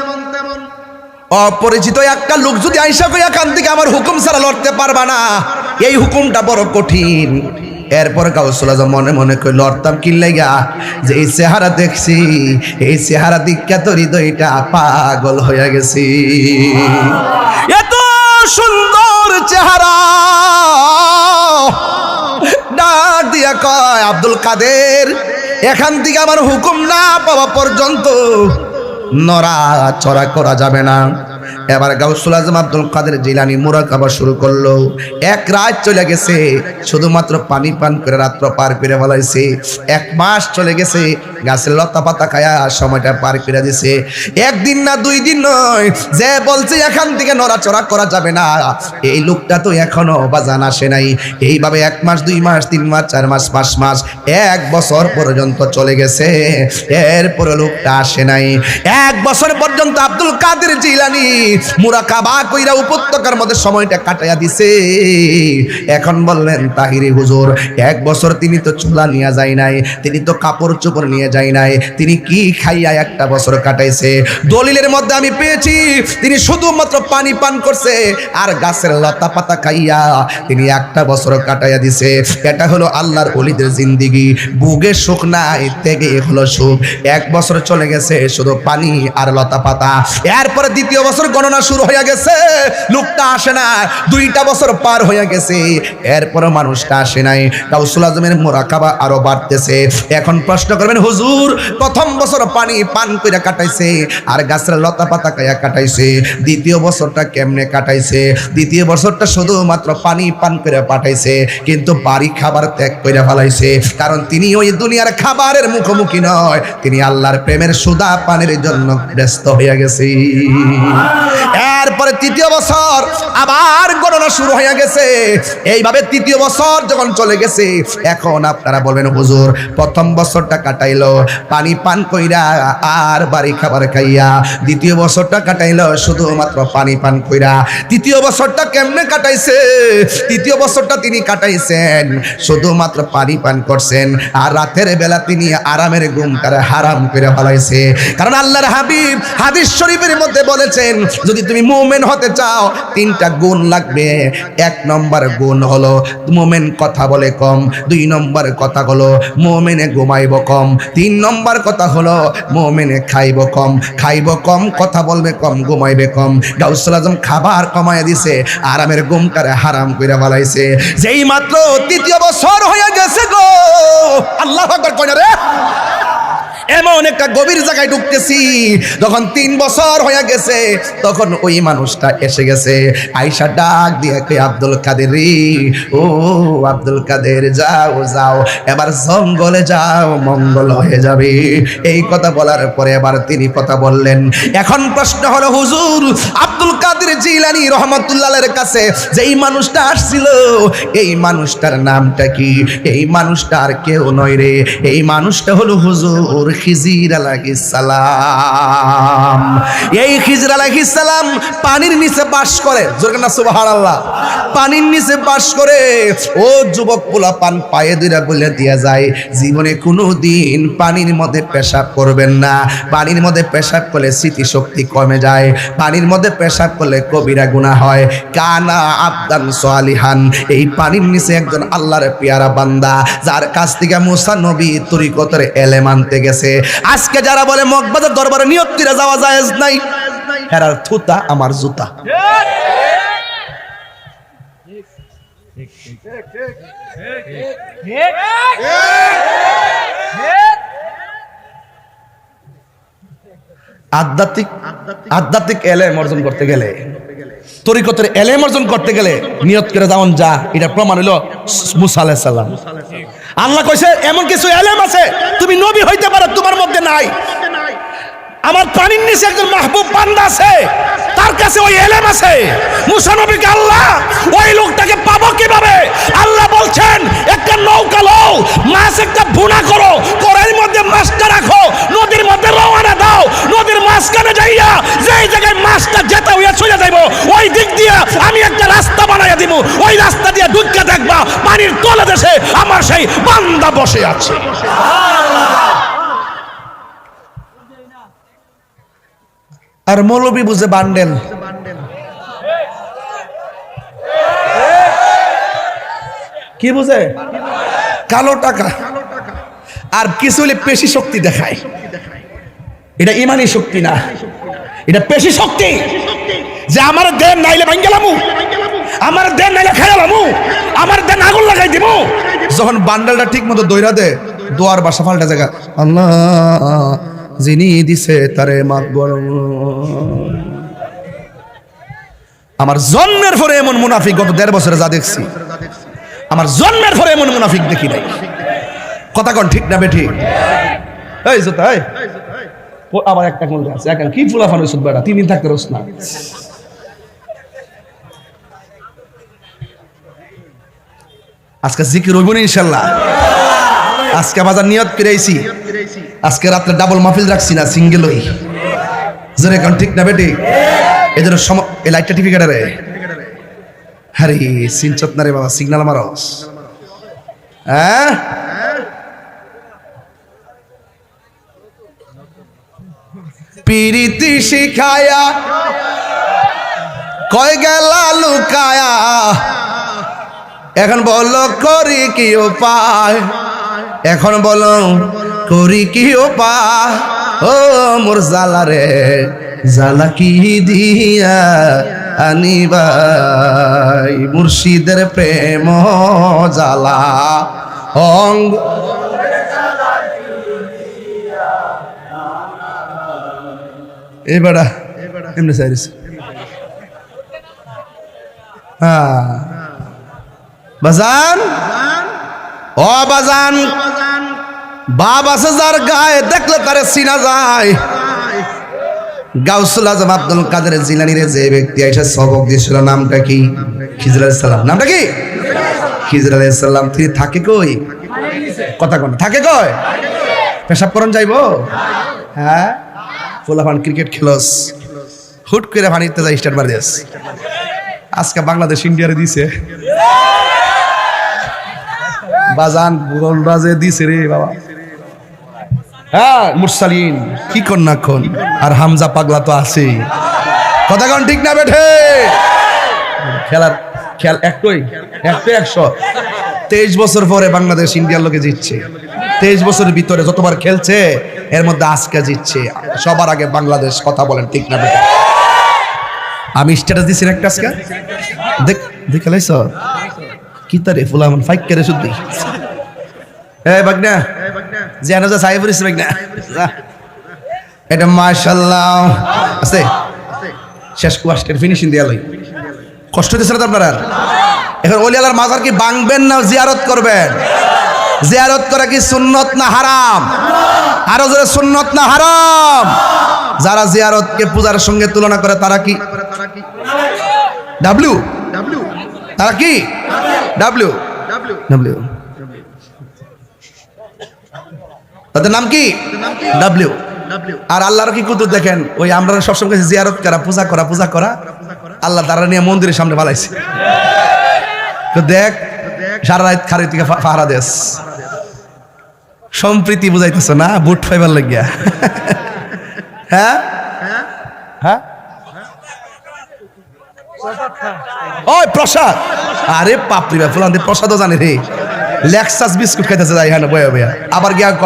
অপরিচিত একটা লোক যদি আইসা কই এখান থেকে আমার হুকুম ছাড়া লড়তে পারবা না, এই হুকুমটা বড় কঠিন। এরপর গাউসুল আজম মনে মনে কই লড়তাম কি লাগা, যে এই চেহারা দেখছি, এই চেহারা দীক্ষা তো হৃদয়টা পাগল হয়ে গেছি। এত সুন্দর চেহারা, ডাক দিয়া কয় আব্দুল কাদের, এখান থেকে আমার হুকুম না পাওয়া পর্যন্ত নড়াচড়া করা যাবে না। এবার গাউসুল আজম আব্দুল কাদের জিলানী মুরাকাবা শুরু করলো। এক রাত চলে গেছে, শুধুমাত্র পানি পান করে রাত্র পার করে ফেলাইছে। 1 মাস চলে গেছে, গাছের লতা পাতা খায়া সময়টা পার করে দিছে। 1 দিন না 2 দিন নয়, যে বলছে এখান থেকে নড়াচড়া করা যাবে না, এই লোকটা তো এখনো বাজান আসে নাই। এইভাবে 1 মাস 2 মাস 3 মাস 4 মাস 5 মাস 1 বছর পর্যন্ত চলে গেছে, এরপরে লোকটা আসে নাই। 1 বছর পর্যন্ত আব্দুল কাদের জিলানী মুরাকাবা কইরা উপত্যকার মধ্যে সময়টা কাটাইয়া দিছে। এখন বললেন তাহিরি হুজুর, 1 বছর তিনি তো চুলা নিয়ে যায় নাই, তিনি তো কাপড় চোপড় নিয়ে যায় নাই, তিনি কি খাইয়া 1টা বছর কাটাইছে? দলিলের মধ্যে আমি পেয়েছি তিনি শুধুমাত্র পানি পান করছে আর গাছের লতা পাতা খাইয়া তিনি 1টা বছর কাটাইয়া দিছে। এটা হলো আল্লাহর ওলিদের জিন্দেগি। বুগে সুখ নাই, তেগে হলো সুখ। 1 বছর চলে গেছে শুধু পানি আর লতা পাতা। এরপরে 2য় বছর গণনা শুরু হয়ে গেছে, লোকটা আসে না। 2টা বছর পার হয়ে গেছে, এরপরে মানুষটা আসে নাই। গাউসুল আজমের মুরাকাবা আরো বাড়তেছে। এখন প্রশ্ন করবেন হুজুর, প্রথম বছর পানি পান করে কাটাইছে আর গাছের লতা পাতা খাইয়া কাটাইছে, 2য় বছরটা কেমনে কাটাইছে? 2য় বছরটা শুধুমাত্র পানি পান করে পাঠাইছে, কিন্তু বাড়ি খাবার ত্যাগ করে ফেলাইছে। কারণ তিনি ওই দুনিয়ার খাবারের মুখোমুখি নয়, তিনি আল্লাহর প্রেমের সুদা পানের জন্য ব্যস্ত হয়ে গেছে। এরপরে 3য় বছর আবার গণনা শুরু হয়ে গেছে। এইভাবে 3য় বছর যখন চলে গেছে, এখন আপনারা বলবেন হুজুর, প্রথম বছরটা কাটাইলো পানি পান কইরা আর বাড়ি খাবার খাইয়া, 2য় বছরটা কাটাইলো শুধুমাত্র পানি পান কইরা, 3য় বছরটা কেমনে কাটাইছে? 3য় বছরটা তিনি কাটাইছেন শুধুমাত্র পানি পান করছেন, আর রাতের বেলা তিনি আরামের ঘুমটারে হারাম করে ফেলাইছে। কারণ আল্লাহর হাবিব হাদিস শরীফের মধ্যে বলেছেন, যদি তুমি মুমিন হতে চাও 3টা গুণ লাগবে। 1 নম্বর গুণ হলো মুমিন কথা বলে কম, 2 নম্বর কথা হলো মুমিনে ঘুমাইব কম, 3 নম্বর কথা হলো মুমিনে খাইব কম। খাইব কম, কথা বলবে কম, ঘুমাইবে কম। গাউসুল আজম খাবার কমায় দিছে, আরামের ঘুমটারে হারাম করে ফেলাইছে। যেই মাত্র 3য় বছর হয়ে গেছে গো, আল্লাহু আকবার কইনা রে, এমন একটা গভীর জায়গায় ঢুকতেছি, যখন 3 বছর হয়ে গেছে তখন ওই মানুষটা এসে গেছে। আয়েশা ডাক দিয়ে কই, আব্দুল কাদের রে, ও আব্দুল কাদের, যাও যাও, এবার জঙ্গলে যাও, মঙ্গল হয়ে যাবে। এই কথা বলার পরে এবার তিনি কথা বললেন। এখন প্রশ্ন হলো হুজুর, আব্দুল কাদের জিলানী রহমাতুল্লাহের কাছে যেই মানুষটা আসছিল, এই মানুষটার নামটা কি? এই মানুষটা আর কেউ নয় রে, এই মানুষটা হলো হুজুর খিজির আলাইহিস সালাম। এই খিজির আলাইহিস সালাম পানির নিচে বাস করে, জোরে না সুবহানাল্লাহ। পানির নিচে বাস করে। ও যুবক পোলা পান পায়ে দুইরা বলে দিয়া যায়, জীবনে কোনোদিন পানির মধ্যে পেশাব করবেন না। পানির মধ্যে পেশাব করলে স্মৃতিশক্তি কমে যায়, পানির মধ্যে পেশাব করলে কবিরা গুনাহ হয়। কানা আবদান সালিহান, এই পানির নিচে একজন আল্লাহর পেয়ারা বান্দা, যার কাছ থেকে মুসা নবী তরিকতের এলেম আনতে গেছে। আজকে যারা বলে মগবাজার দরবারে নিয়ত করে যাওয়া জায়েজ নাই, হেরার থুতা আমার জুতা। আধ্যাত্মিক এলেম অর্জন করতে গেলে, তরিকতের এলেম অর্জন করতে গেলে নিয়ত করে যাওন যা, এটা প্রমাণ হলো মুসা আলাইহিস সালাম। আল্লাহ কইছে এমন কিছু এলেম আছে তুমি নবী হইতে পারো, তোমার মধ্যে নাই। আমার পানির নিচে একজন মাহবুব বান্দা আছে, তার কাছে ওই এলেম আছে। মুসা নবীকে আল্লাহ ওই লোকটাকে পাবো কিভাবে? আল্লাহ বলছেন একটা নৌকা লও, মাছ একটা ভুনা করো, কড়াইয়ের মধ্যে মাছটা রাখো, নদীর মধ্যে রওনা দাও, নদীর মাঝখানে যাইয়া যেই জায়গায় মাছটা যেতে হইয়া চলে যাইব, ওই দিক দিয়া আমি একটা রাস্তা বানাইয়া দিব, ওই রাস্তা দিয়ে ঢুকে দেখবা পানির তলে দেশে আমার সেই বান্দা বসে আছে। আর মৌলবী বুঝে বান্ডেল। কি বুঝে? কালো টাকা। আর কিছু হলে পেশি শক্তি দেখায়। এটা ইমানি শক্তি না, এটা পেশি শক্তি। যে আমার দেন নাইলে ভাঙ্গেলামু, আমার দেন নাইলে খাইলামু, আমার দেন আগুন লাগাই দিব। যখন বান্ডেলটা ঠিক মতো দইরা দে, দোয়ার বাসা ফাল্টা জায়গা, আল্লাহ যিনি দিছে তারে মাগবর। আমার জন্মের পরে এমন মুনাফিক গত 1.5 বছরে যা দেখছি, আমার জন্মের পরে এমন মুনাফিক দেখি নাই। কথা কোন ঠিক না বেঠি? এই জোতা এই আবার একটা কোন আছে এখন কি ফুলাফান হইছত বেটা 3 দিন থাকতে রস না। আজকে জিকির হইব না ইনশাআল্লাহ। আজকে বাজার নিয়ত করেছি, আজকে রাতে ডাবল মাহফিল রাখছি না, সিঙ্গেল হই। জোরে কোন ঠিক না বেঠি? এদের এই লাইটটা টিভি কাটারে আরে সিনচত না রে বাবা, সিগন্যাল মারস। হ্যাঁ পিরিতি শিখায়া কয় গেলা লুকায়া, এখন বলো করি কি উপায়, এখন বলো করি কি উপায়। ও মোর জালা রে জালা কি দিয়া আনিবাই, মুর্শিদের প্রেম জালা অঙ্গ। এবারা এমনি সাইরিস বাজান, ও বাজান, বাপ আছে যার গায়ে দেখলে তারে চিনা যায়। গাউসুল আজম আব্দুল কাদের জিলানীর যে ব্যক্তি আইসা সবক দিয়েছিল, নামটা কি? খিজর আলাইহিস সালাম। নামটা কি? খিজর আলাইহিস সালাম। তিনি থাকে কই? কথা কোন থাকে কই? পেশাব করন যাইবো? হ্যাঁ ফুলাফান ক্রিকেট খেলস, হুট করে পানিতে যাই স্টার্ট মার দিস। আজকে বাংলাদেশ ইন্ডিয়ারে দিছে বাজান, গোলবাজে দিছে রে বাবা। হ্যাঁ মুরসালিন কি কোন না কোন, আর হামজা পাগলা তো আছে। কথা কোন ঠিক না বেঠে? খেলার খেল একটাই 100। 23 বছর পরে বাংলাদেশ ইন্ডিয়ার লোকে জিতছে। 23 বছরের ভিতরে যতবার খেলছে এর মধ্যে আজকে জিতছে। সবার আগে বাংলাদেশ। কথা বলেন ঠিক না বেঠে? আমি স্ট্যাটাস দিছি একটা আজকে দেখ লাইছ কি তারে ফুলামান ফাইক করে শুদ্ধি। এই বাগনা জানো যা সাহেব রিস বাগনা এটা মাশাআল্লাহ আছে। শেষ কোয়াস্টের ফিনিশিং দিয়া লই। কষ্ট হইতেছে না আপনারা? এখন ওলি আল্লাহর মাজার কি ভাঙবেন না জিয়ারত করবেন? জিয়ারত করা কি সুন্নত না হারাম? আরো জোরে সুন্নত না হারাম? যারা জিয়ারতকে পূজার সঙ্গে তুলনা করে তারা কি ডাব্লিউ? তারা কি ডাব্লিউ? ডাব্লিউ তাদের নাম কি? ডাব্লিউ। আর আল্লাহর কি কুতুব দেখেন, ওই আমরা সবসময় জিয়ারত করা, পূজা করা, আল্লাহ তারা নিয়ে মন্দিরের সামনে বালাইছে। তো দেখ সারা রাত খারি থেকে পাহারা দেশ, সম্প্রীতি বুঝাইতেছ না, বুট ফাইবার লাগিয়া। হ্যাঁ হ্যাঁ ওই প্রসাদ, আরে পাপড়ি ভাই ফুলান প্রসাদও জানে রে। লেক্সাস বিস্কুট খাইতেছে যাই হ্যাঁ বয়া বয়া। আবার গিয়া ক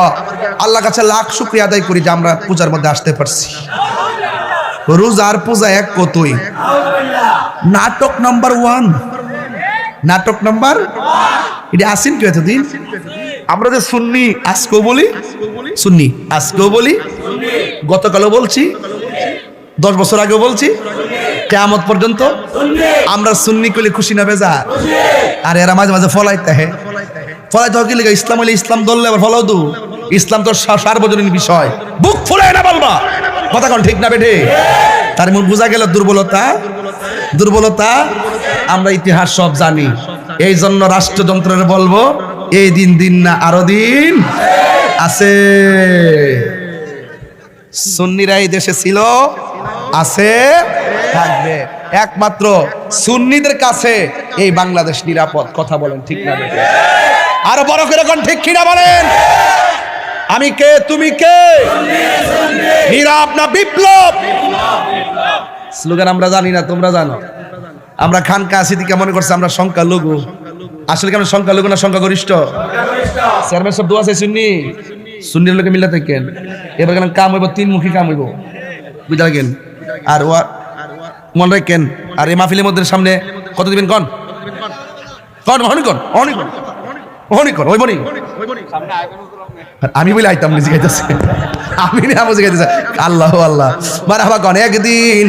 আল্লাহ কাছে লাখ শুকরিয়া আদায় করি যে আমরা পূজার মধ্যে আসতে পারছি। রোজার পূজা এক কতই। নাটক নাম্বার 1, নাটক নাম্বার এটা আসেন কি এতদিন? আমরা যে সুন্নি আজকেও বলি, সুন্নি আজকেও বলি, গতকালও বলছি, 10 বছর আগেও বলছি, কিয়ামত পর্যন্ত আমরা সুন্নি কইলে খুশি না বেজা? আর এরা মাঝে মাঝে ফলাইতে হে ফলাইতে হয় কি লেগে? ইসলাম হইলে ইসলাম দললে আবার ফলাও দু। ইসলাম তো সার্বজনীন বিষয়, বুক ফুলাই না বলবা। কথা কোন ঠিক না বেঠে? তার মূল বোঝা গেল দুর্বলতা। দুর্বলতা আমরা ইতিহাস সব জানি। এই জন্য রাষ্ট্রযন্ত্রের বলবো এই দিন দিন না আরো দিন আছে। সুন্নিরা এই দেশে ছিল, আছে, থাকবে। একমাত্র সুন্নিদের কাছে এই বাংলাদেশ নিরাপদ। কথা বলেন ঠিক না বেঠে? আরো বড় করে কোন ঠিক কিনা বলেন? আমি কে, তুমি কে? নীরব না বিপ্লব? স্লোগান আমরা জানি না, তোমরা জানো। আমরা খানকা সিদ্দিকা মনে করছে আমরা সংখ্যালঘু। আসলে কি আমরা সংখ্যালঘু না সংখ্যাগরিষ্ঠ? চেয়ারম্যান সব দোয়া চাই সুন্নি, সুন্নির লোকে মিলা থাকেন। এবার কেন কাম হইব, 3 মুখী কাম হইব, বুঝা লাগেন। আর মনে রাখেন, আর এই মাহফিলের মধ্যে সামনে কত দিবেন কন কন অনিকন অনিকন অনিকন ওই বনি আমি বলে আইতাম নিজে গাইতেছে, আমি না বুঝে গাইতেছে। আল্লাহ আল্লাহ মারহাবা কন। একদিন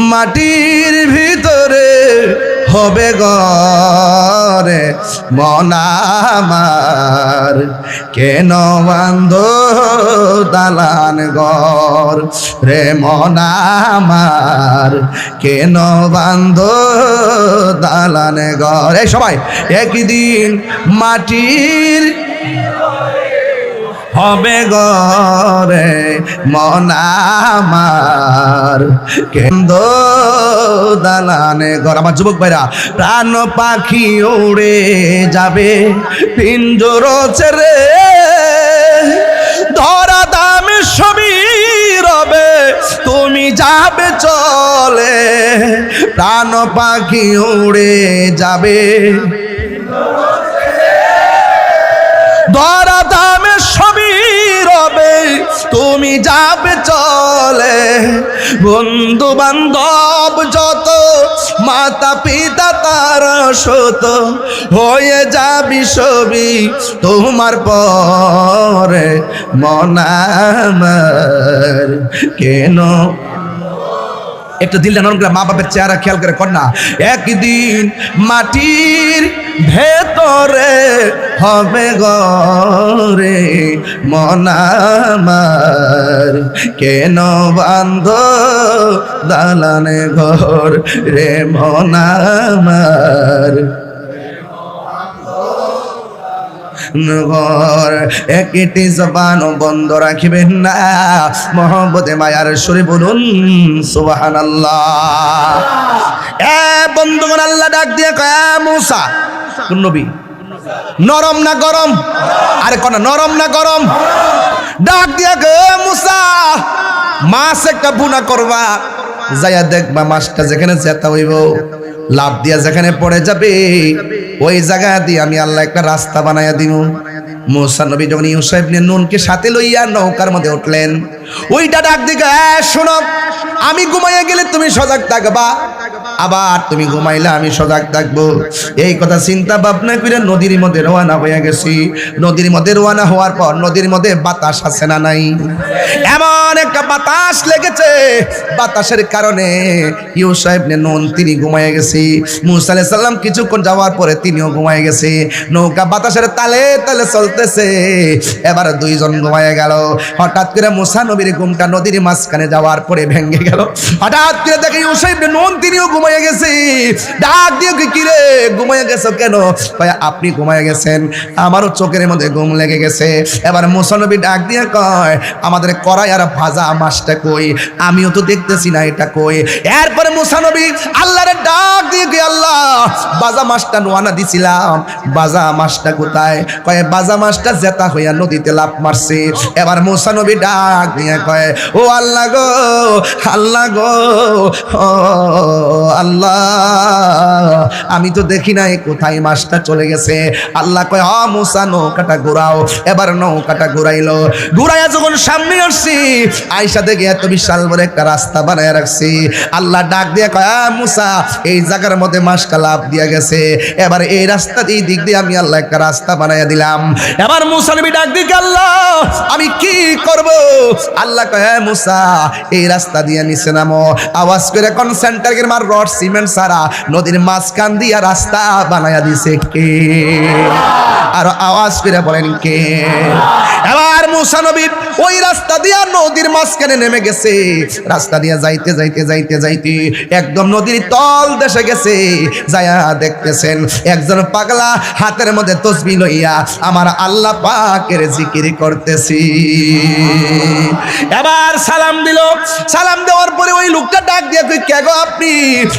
মাটির ভিতরে হবে ঘরে মন আমার কেন বান্ধ দালান ঘর রে মন আমার কেন বান্ধ দালান ঘর। এই সবাই একদিন মাটির হবে ঘরে মন আমার কেন্দ্র দালানে ঘর। আমার যুবক ভাইরা, প্রাণ পাখি উড়ে যাবে পিঞ্জর ছেড়ে, ধরা দামে সবই রবে তুমি যাবে চলে। প্রাণ পাখি উড়ে যাবে ধরা দামে সবই রবে তুমি যাবে চলে। বন্ধু বান্ধব যত মাতা পিতা তার শত হয়ে যাবি সবই তোমার পরে মন আমার কেন। একটু দিলটা নরম করে মা বাপের চেহারা খেয়াল করে কর না। একদিন মাটির ভেতরে হবে ঘরে মন আমার কেন বান্ধ দালানে ঘর রে মন আমার ঘর। একটি জবান বন্ধ রাখিবেন না, মহব্বতে মায়ার সুরে বলুন সুবহানাল্লাহ। এ বন্ধুগণ, আল্লাহ ডাক দিয়ে কয় মুসা, কোন নবী? নরম না গরম? আরে কোন নরম না গরম? ডাক দিয়ে কয় মুসা, মাছ একটা বুনা করবা, যাইয়া দেখবা মাছটা যেখানে জেতা হইব লাভ দিয়া যেখানে পড়ে যাবে ওই জায়গা দিয়ে আমি আল্লাহ একটা রাস্তা বানাইয়া দিব। মুসা নবী যখন ইউসা ইবনে নুনকে সাথে লইয়া নৌকার মধ্যে উঠলেন, ওইটা ডাক দিকে শোনো, আমি ঘুমাইয়া গেলে তুমি সজাগ থাকবা, আবার তুমি ঘুমাইলে আমি সজাগ থাকবো। এই কথা চিন্তা ভাবনা করে নদীর মধ্যে রওনা হয়ে গেছি। নদীর মধ্যে রওনা হওয়ার পর নদীর মধ্যে বাতাস আছে না নাই? এমন একটা বাতাস লেগেছে, বাতাসের কারণে ইউসা ইবনে নুন তিনি ঘুমাইয়া গেছে। মুসা আলাইহিস সালাম কিছুক্ষণ যাওয়ার পরে তিনিও ঘুমাইয়া গেছে। নৌকা বাতাসের তালে তালে চলতেছে, এবার দুইজন ঘুমাইয়া গেল। হঠাৎ করে মুসা নবীর ঘুমটা নদীর মাঝখানে যাওয়ার পরে ভেঙে গেল। হঠাৎ করে দেখে ইউসা ইবনে নুন তিনিও ঘুমাইয়া গেছে। ডাক দিয়ে কি রে ঘুমাইয়া গেছো কেন? ভাই আপনি ঘুমাইয়া গেছেন, আমারও চোখের মধ্যে ঘুম লেগে গেছে। এবার মুসা নবী ডাক দিয়ে কয়, আমাদের কড়াই আর ভাজা মাছটা কই? আমিও তো দেখতেছি না এটা কই। এরপরে মুসা নবী আল্লাহরে ডাক দিয়ে কি, আল্লাহ ভাজা মাছটা নোয়ানা দিছিলাম, ভাজা মাছটা কোথায়? কয় ভাজা মাছটা জেতা হইয়া নদীতে লাফ মারছে। এবার মুসা নবী ডাক দিয়ে কয়, ও আল্লাহ গো, আল্লাহ গো, আল্লাহ আমি তো দেখি নাই কোথায় মাছটা চলে গেছে। আল্লাহ কয়, হ মুসা নৌকাটা ঘুরাও। এবার নৌকাটা ঘুরাইলো, ঘুরাইয়া যখন সামনে আসছি আইসা দেখে এত বিশাল বড় একটা রাস্তা বানায় রাখছি। আল্লাহ ডাক দিয়ে কয়, মুসা এই জায়গার মধ্যে মাছটা লাফ দিয়া গেছে, এবার এই রাস্তা দিয়ে দিক দিয়ে আমি আল্লাহ একটা রাস্তা বানাইয়া দিলাম। এবার মুসা নবী ডাক দিয়ে, আল্লাহ আমি কি করব? আল্লাহ কয়, হ্যাঁ মুসা এই রাস্তা দিয়ে নিচে নামো। আওয়াজ করে কোন সেন্টারের মার রড সিমেন্ট সারা নদীর মাঝখান দিয়া রাস্তা বানাইয়া দিছে কে? আর আওয়াজ করে বলেন কে? এবার মুসা নবী ওই রাস্তা দিয়া নদীর মাঝখানে নেমে গেছে। রাস্তা দিয়া যাইতে যাইতে যাইতে যাইতে একদম নদীর তল দেশে গেছে। যায়া দেখতেছেন একজন পাগলা হাতের মধ্যে তসবিহ লইয়া আমার আল্লাহ পাকের জিকির করতেছি। এবার সালাম দিল। সালাম দেওয়ার পরে ওই লোকটা ডাক দিয়ে কই, কে গো আপনি?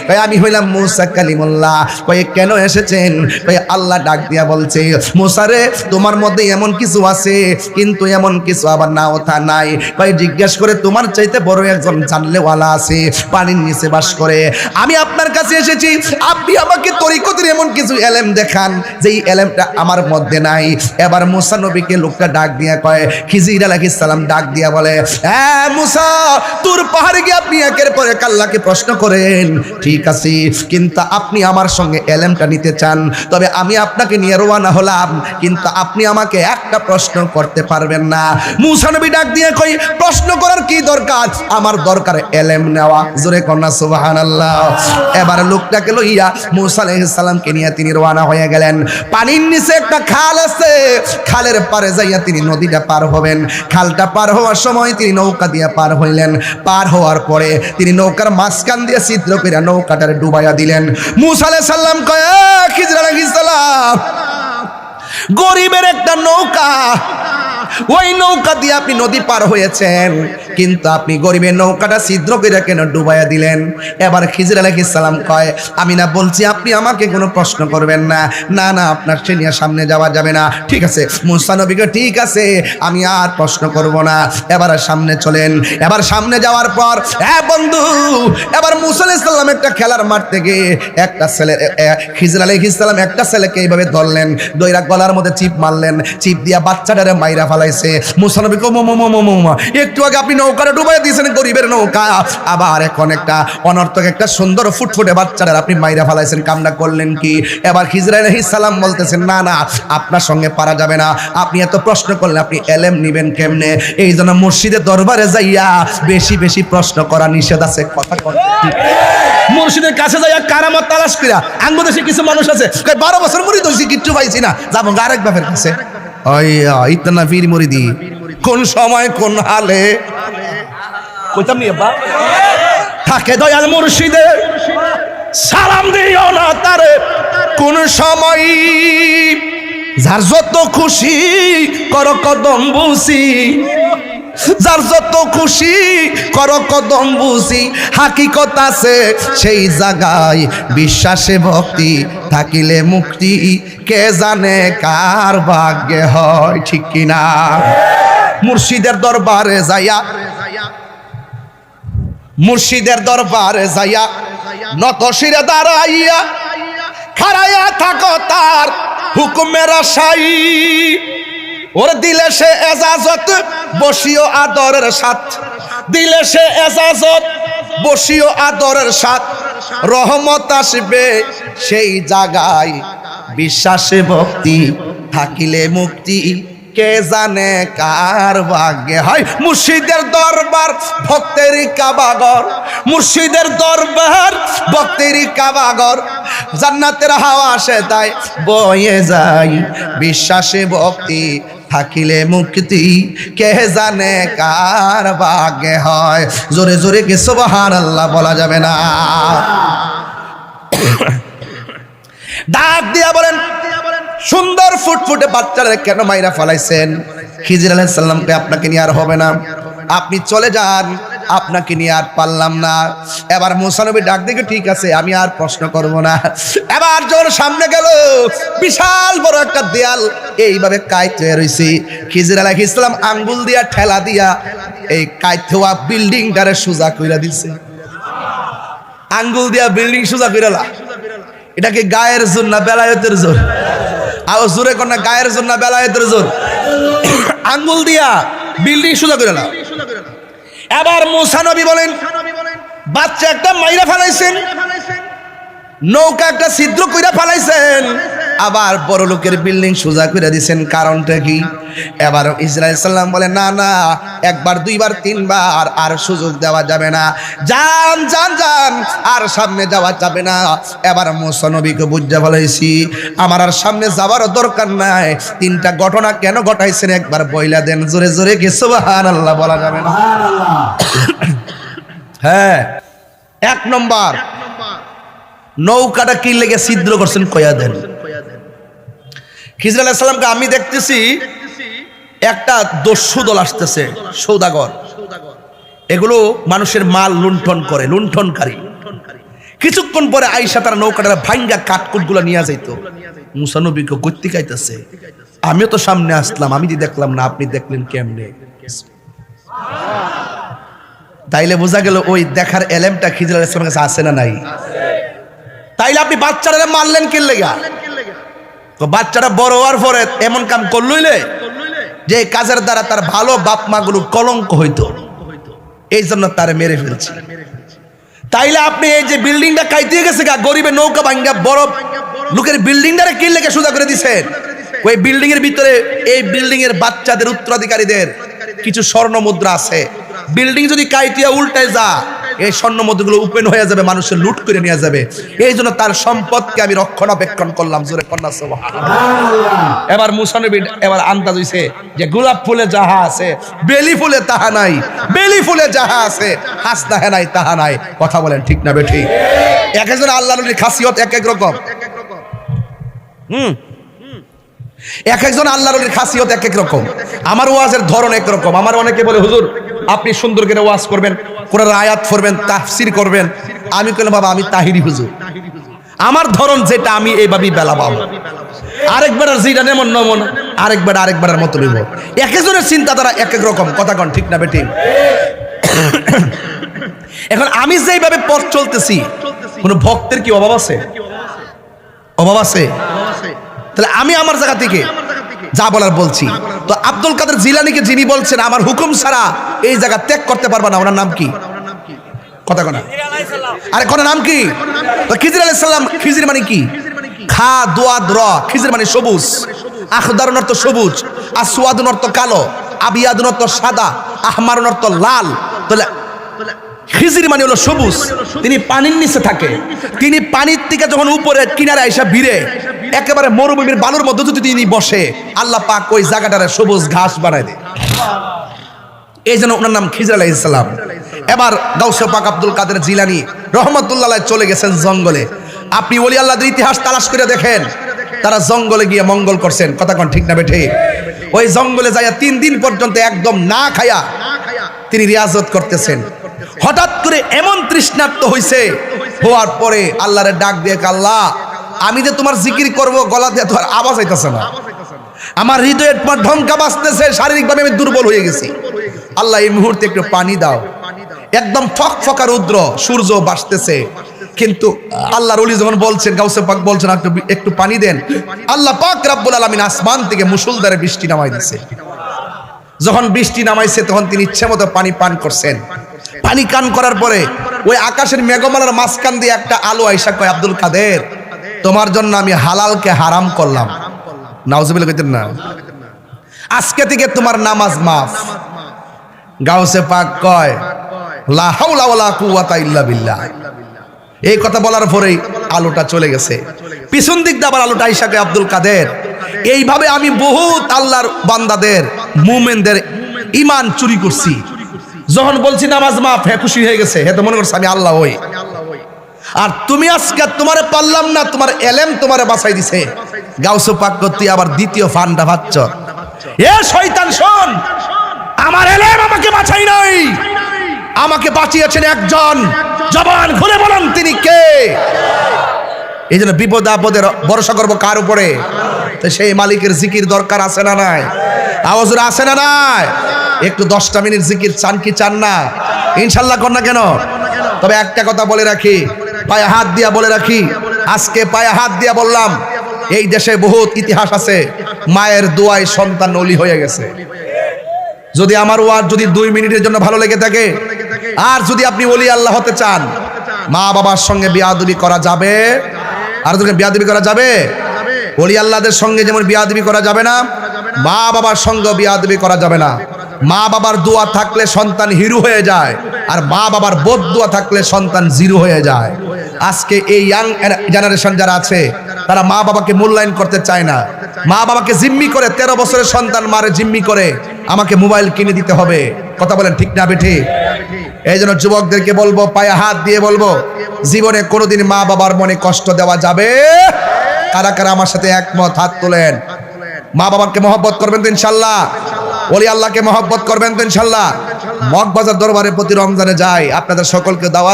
কই আমি হইলাম মুসা কালিমুল্লাহ। কই কেন এসেছেন? কই আল্লাহ ডাক দিয়া বলছে, মুসা রে তোমার মধ্যে এমন কিছু আছে, কিন্তু এমন কিছু আবার না ওঠা নাই। কই জিজ্ঞেস করে তোমার চাইতে বড় একজন জানলেওয়ালা আছে, পানির নিচে বাস করে। আমি আপনার কাছে এসেছি, আপনি আমাকে তরিকতের এমন কিছু এলেম দেখান যেই এলেমটা আমার মধ্যে নাই। এবার মুসা নবীকে লোকটা ডাক দিয়া কয়, খিজির আলাইহিস সালাম ডাক দিয়া বলে, হ্যাঁ মুসা তোর পাহাড়ে গিয়ে আপনি একের পর এক আল্লাহকে প্রশ্ন করেন, ঠিক আছে, কিন্তু আপনি আমার সঙ্গে এলেমটা নিতে চান, তবে আমি আপনাকে নিয়ে রওনা হলাম, কিন্তু আপনি আমাকে একটা প্রশ্ন করতে পারবেন না। মুসা নবী ডাক দিয়ে কই, প্রশ্ন করার কি দরকার, আমার দরকার এলেম নেওয়া। জোরে কন্যা সুবহানাল্লাহ। এবার লোকটাকে লইয়া মুসা আলাইহিস সালামকে নিয়ে তিনি রওনা হয়ে গেলেন। পানির নিচে একটা খাল আছে, খালের পারে যাইয়া তিনি নদীটা পার হবেন। খালটা পার হওয়ার সময় তিনি নৌকা দিয়ে পার হইলেন। পার হওয়ার পরে তিনি নৌকার মাঝখান দিয়ে ছিদ্র করে নৌকাটারে ডুবাইয়া দিলেন। মুসা আলাইহিস সালাম কয়, খিজর আলাইহিস সালাম, গরিবের একটা নৌকা, ওই নৌকা দিয়ে আপনি নদী পার হয়েছেন, কিন্তু আপনি গরিবের নৌকাটা ছিদ্র করে কেন ডুবাইয়া দিলেন? এবার খিজির আলাইহিস সালাম কয়, আমি না বলছি আপনি আমাকে কোনো প্রশ্ন করবেন না, না না, আপনার সে নিয়ে সামনে যাওয়া যাবে না। ঠিক আছে মুসা নবীকে, ঠিক আছে আমি আর প্রশ্ন করব না, এবার সামনে চলেন। এবার সামনে যাওয়ার পর বন্ধু, এবার মুসা আলাইহিস সালাম একটা খেলার মাঠ থেকে একটা ছেলে, খিজির আলাইহিস সালাম একটা ছেলেকে এইভাবে ধরলেন, দইরা গলার মধ্যে চিপ মারলেন, চিপ দিয়া বাচ্চাটারে মাইরা ফালাইছে। মুসা নবী কো একটু আগে আপনি নৌকাটা ডুবাই দিয়েছেন, গরিবের নৌকা, আবার এখন একটা অনর্থক একটা সুন্দর ফুটফুটে বাচ্চাটার আপনি মাইরা ফালাইছেন, কামনা করলেন কি? এবার খিজর আলাইহিস সালাম বলতেছেন, না না, আপনার সঙ্গে পারা যাবে না, আপনি এত প্রশ্ন করলে আপনি এলেম নিবেন কেমনে? এই জন্য মসজিদের দরবারে যাইয়া বেশি বেশি প্রশ্ন করা নিষেধ আছে। কথা কর, মুর্শিদের কাছে যাইয়া কারামত তালাশ কইরা, আঙ্গু দেশে কিছু মানুষ আছে 12 বছর মুরিদ হইছি, কিচ্ছু পাইছি না, যাবো আরেক বাপের কাছে। ইতনা পীর মুরিদি কোন সময় কোন হালে কইতাম নি আব্বা, থাকে দয়াল মুর্শিদে সালাম দিও না তারে কোন সময়, যার যত খুশি কর কদম বুঝি, যার যত খুশি কর কদম বুঝি, হাকিকত আছে সেই জায়গায়, বিশ্বাসে ভক্তি থাকিলে মুক্তি, কে জানে কার ভাগ্যে হয়, ঠিক কিনা? মুর্শিদের দরবারে যাইয়া, মুর্শিদের দরবারে যাইয়া নত শিরে দাঁড়াইয়া খাড়াইয়া থাকো তার হুকুমের আশাই, ওর দিলে সে এজাজত বসিও আদরের সাথ, দিলে সে এজাজত বসিও আদরের সাথ, রহমত আসবে সেই জায়গায়, বিশ্বাসে ভক্তি থাকিলে মুক্তি, কে জানে কার ভাগ্যে হয়। মুর্শিদের দরবার ভক্তেরই কাবাগর, মুর্শিদের দরবার ভক্তেরই কাবাগর, জান্নাতের হাওয়া আসে তাই বয়ে যায়, বিশ্বাসে ভক্তি থাকিলে মুক্তি, কে জানে কার ভাগ্যে হয়। জোরে জোরে কি সুবহানাল্লাহ বলা যাবে না? ডাক দিয়া বলেন, সুন্দর ফুটফুটে বাচ্চারা কেন মাইরা ফলাইছেন? খিজির আলাইহিস সালামকে, আপনাকে নিয়ে আর হবে না, আপনি চলে যান, আপনাকে নিয়ে আর পারলাম না। এবার মুসা নবী ডাক দিকে, ঠিক আছে আমি আর প্রশ্ন করব না। এবার যখন সামনে গেল, বিশাল বড় একটা দেয়াল এইভাবে কাইত হয়ে রয়েছে। খিজির আলাইহিস সালাম আঙ্গুল দিয়া ঠেলা দিয়া এই কাইত হওয়া বিল্ডিংটারে সোজা কইরা দিছে। আঙ্গুল দিয়া বিল্ডিং সোজা কইরালা, এটা কি গায়ের জোর না বেলায়েতের জোর? আও জোরে কোন না, গায়ের জোর না বেলায়েতের জোর? আঙ্গুল দিয়া বিল্ডিং সোজা কইরালা। এবার মুসা নবী বলেন, বাচ্চা একটা মাইরা ফালাইছেন, নৌকা একটা ছিদ্র কইরা ফালাইছেন, আবার বড় লোকের বিল্ডিং সোজা করে দিয়েছেন, কারণটা কি? এবার ইসরাইল সাল্লাম বলে, না না, একবার দুইবার তিনবার আর সুযোগ দেওয়া যাবে না, যান যান যান, আর সামনে যাওয়া যাবে না। এবার মুসা নবীকে বুঝা ফেলাইছি, আমার আর সামনে যাওয়ার দরকার নাই, তিনটা ঘটনা কেন ঘটাইছেন একবার বইলা দেন। জোরে জোরে কি সুবহানাল্লাহ বলা যাবে না? হ্যাঁ, 1 নম্বর, নৌকাটা কি লেগে ছিদ্র করছেন কইয়া দেন। খিজির আলাইহিস সালামকে আমি দেখতেছি একটা দস্যু দল আসতেছে, সৌদাগর, এগুলো মানুষের মাল লুণ্ঠন করে, লুণ্ঠনকারী। কিছুক্ষণ পরে আইসা তারা নৌকাটা ভাঙ্গা কাঠকুটগুলো নিয়ে যাইত। মুসা নবীকে কইতে খাইতেছে, আমিও তো সামনে আসলাম, আমি দেখলাম না, আপনি দেখলেন কেমনে? তাইলে বোঝা গেল ওই দেখার এলেমটা খিজির আলাইহিস সালামের কাছে আছে না নাই? তাইলে আপনি বাচ্চারা মারলেন কি লেগা? তো বাচ্চারা বড় হওয়ার পরে এমন কাম করলইলে যে কাজের দ্বারা তার ভালো বাপ মা গুলো কলঙ্ক হইতো। এই জন্য তারে মেরে ফেলছি। তাইলে আপনি এই যে বিল্ডিংটা কাইতে গেছে গা, গরিবের নৌকা ভাঙ্গা বড় লোকের বিল্ডিংটারে কি লেগে সোজা করে দিছেন? ওই বিল্ডিং এর ভিতরে এই বিল্ডিং এর বাচ্চাদের উত্তরাধিকারীদের কিছু স্বর্ণ মুদ্রা আছে। বিল্ডিং যদি কাইতিয়া উল্টায় যা, এই স্বর্ণ মুদ্রাগুলো ওপেন হয়ে যাবে, মানুষের লুট করে নিয়ে যাবে। এই জন্য তার সম্পদকে আমি রক্ষণাবেক্ষণ করলাম। জোরে কন্যা সুবহানাল্লাহ। এবার মুসা নবী এবার আন্দাজ হইছে যে গোলাপ ফুলে যাহা আছে বেলি ফুলে তাহা নাই, বেলি ফুলে যাহা আছে হাসনা হে নাই তাহা নাই। কথা বলেন ঠিক না বেঠিক? এক একজন আল্লাহর নবীর খাসিয়ত এক এক রকম। এক একজন আল্লাহর ওলির খাসিয়ত এক এক রকম। আমার ওয়াজের ধরন এক রকম। আমার অনেকে বলে হুজুর আপনি সুন্দর করে ওয়াজ করবেন, কোরআনের আয়াত পড়বেন, তাফসীর করবেন। আমি কইলাম বাবা আমি তাহিরি হুজুর, আমার ধরন যেটা আমি এইভাবেই বেলা পাবো। আরেকবার যেটা নেমন নমন, আরেকবার মতো নিব। এক একজনের চিন্তাধারা এক এক রকম। কথা কন ঠিক না বেঠিক? এখন আমি যেইভাবে পথ চলতেছি, কোন ভক্তের কি অভাব আছে? অভাব আছে? তাহলে আমি আমার জায়গা থেকে যা বলার বলছি। তো আব্দুল কাদের জিলানীকে যিনি বলছেন আমার হুকুম ছাড়া এই জায়গা ত্যাগ করতে পারবা না, ওনার নাম কি? কথা কনা আরে কোন নাম কি? তো খিজির আলাইহিস সালাম। খিজির মানে কি? খা দোয়াদ র। খিজির মানে সবুজ। আখদারুন অর্থ সবুজ, আসওয়াদুন অর্থ কালো, আবিয়াদুন অর্থ সাদা, আহমারুন অর্থ লাল। তাহলে খিজির মানে হলো সবুজ। তিনি পানির নিচে থাকে। তিনি পানির থেকে যখন উপরে কিনারে আইসা ভিড়ে একেবারে মরুভূমির বালুর মধ্যে যদি তিনি বসে, আল্লাহ পাক ওই জায়গাটারে সবুজ ঘাস বানায় দেয়। এই জন্য ওনার নাম খিজির আলাইহিস সালাম। এবার গাউসে পাক আব্দুল কাদের জিলানী রহমাতুল্লাহ আলাইহি চলে গেছেন জঙ্গলে। আপনি ওলি আল্লাহদের ইতিহাস তালাশ করে দেখেন, তারা জঙ্গলে গিয়ে মঙ্গল করছেন। কথা কোন ঠিক না বেঠিক? ওই জঙ্গলে যাইয়া 3 দিন পর্যন্ত একদম না খায়া তিনি রিয়াজত করতেছেন। হঠাৎ করে এমন তৃষ্ণার্ত হইছে, হওয়ার পরে আল্লাহরে ডাক দিয়ে, আল্লাহ আমি যে তোমার জিকির করব, গলা দিয়ে তোমার আওয়াজ আইতাছে না, আমার হৃদয়ে তোমার ঢঙ্কা বাজতেছে, শারীরিকভাবে আমি দুর্বল হয়ে গেছি। আল্লাহ এই মুহূর্তে একটু পানি দাও। একদম ফকফকা রুদ্র, সূর্য বাসতেছে, কিন্তু আল্লাহর ওলি যখন বলছেন, গাউসে পাক বলছেন একটু পানি দেন, আল্লাহ পাক রব্বুল আলামিন আসমান থেকে মুষলধারে বৃষ্টি নামাই দিয়েছে। যখন বৃষ্টি নামাইছে তখন তিনি ইচ্ছেমতো পানি পান করছেন। পানি পান করার পরে ওই আকাশের মেঘমালার মাঝখান দিয়ে একটা আলো আইসা কয়, আব্দুল কাদের তোমার জন্য আমি হালালকে হারাম করলাম। নাউজুবিল্লাহ কইতেন না? আজকে থেকে তোমার নামাজ মাফ। গাউসে পাক কয় লা হাওলা ওয়ালা কুওয়াতা ইল্লা বিল্লাহ। এই কথা বলার পরেই আলোটা চলে গেছে। পিছন দিক দিয়ে আবার আলোটা আইসা কয়, আব্দুল কাদের এইভাবে আমি বহুত আল্লাহর বান্দাদের মুমিনদের ঈমান চুরি করছি। যখন বলছি নামাজ মাফ, হে খুশি হয়ে গেছে, হে তো মনে করছে আমি আল্লাহ হই। আর তুমি আজকে তোমারে পারলাম না, তোমার এলেম তোমারে বাঁচাই দিছে। গাউসে পাক তুই আবার দ্বিতীয় ফান্ডা ভাচ্ছ। এ শয়তান শোন, আমার এলেম আমাকে বাঁচাই নাই, আমাকে বাঁচিয়েছেন একজন। জবান খুলে বলেন তিনি কে? এই জন্য বিপদ আপদে ভরসা করবো কার উপরে? তো সেই মালিকের জিকির দরকার আছে না নাই? আওয়াজ আছে না নাই? একটু 10টা মিনিট জিকির চান কি চান না? ইনশাল্লাহ কর না কেন? তবে একটা কথা বলে রাখি, পায়ে হাত দিয়া বলে রাখি, আজকে পায়ে হাত দিয়া বললাম, এই দেশে বহুত ইতিহাস আছে মায়ের দোয়ায় সন্তান ওলি হয়ে গেছে। যদি আমার ওয়াজ যদি 2 মিনিটের জন্য ভালো লেগে থাকে, আর যদি আপনি ওলি আল্লাহ হতে চান, মা বাবার সঙ্গে বিয়াদবি করা যাবে? আর তোকে বিয়াদবি করা যাবে? ওলি আল্লাহদের সঙ্গে যেমন বিয়াদবি করা যাবে না, মা বাবার সঙ্গে বিয়াদবি করা যাবে না। মা বাবার দোয়া থাকলে সন্তান হিরো হয়ে যায়, আর মা বাবার বদদোয়া থাকলে সন্তান জিরো হয়ে যায়। আজকে এই ইয়াং জেনারেশন যারা আছে, তারা মা বাবাকে মূল্যায়ন করতে চায় না। মা বাবাকে জিম্মি করে, 13 বছরের সন্তান মারে জিম্মি করে, আমাকে মোবাইল কিনে দিতে হবে। কথা বলেন ঠিক না বেঠিক? এই জন্য যুবকদেরকে বলবো, পায়ে হাত দিয়ে বলবো, জীবনে কোনোদিন মা বাবার মনে কষ্ট দেওয়া যাবে? কারা কারা আমার সাথে একমত? হাত তোলেন। মা বাবাকে মহব্বত করবেন তো ইনশাল্লাহ? ওলি আল্লাহকে মহব্বত করবেন তো ইনশাল্লাহ? মগবাজার দরবারে প্রতি রমজানে যাই, আপনাদের সকলকে দাওয়াত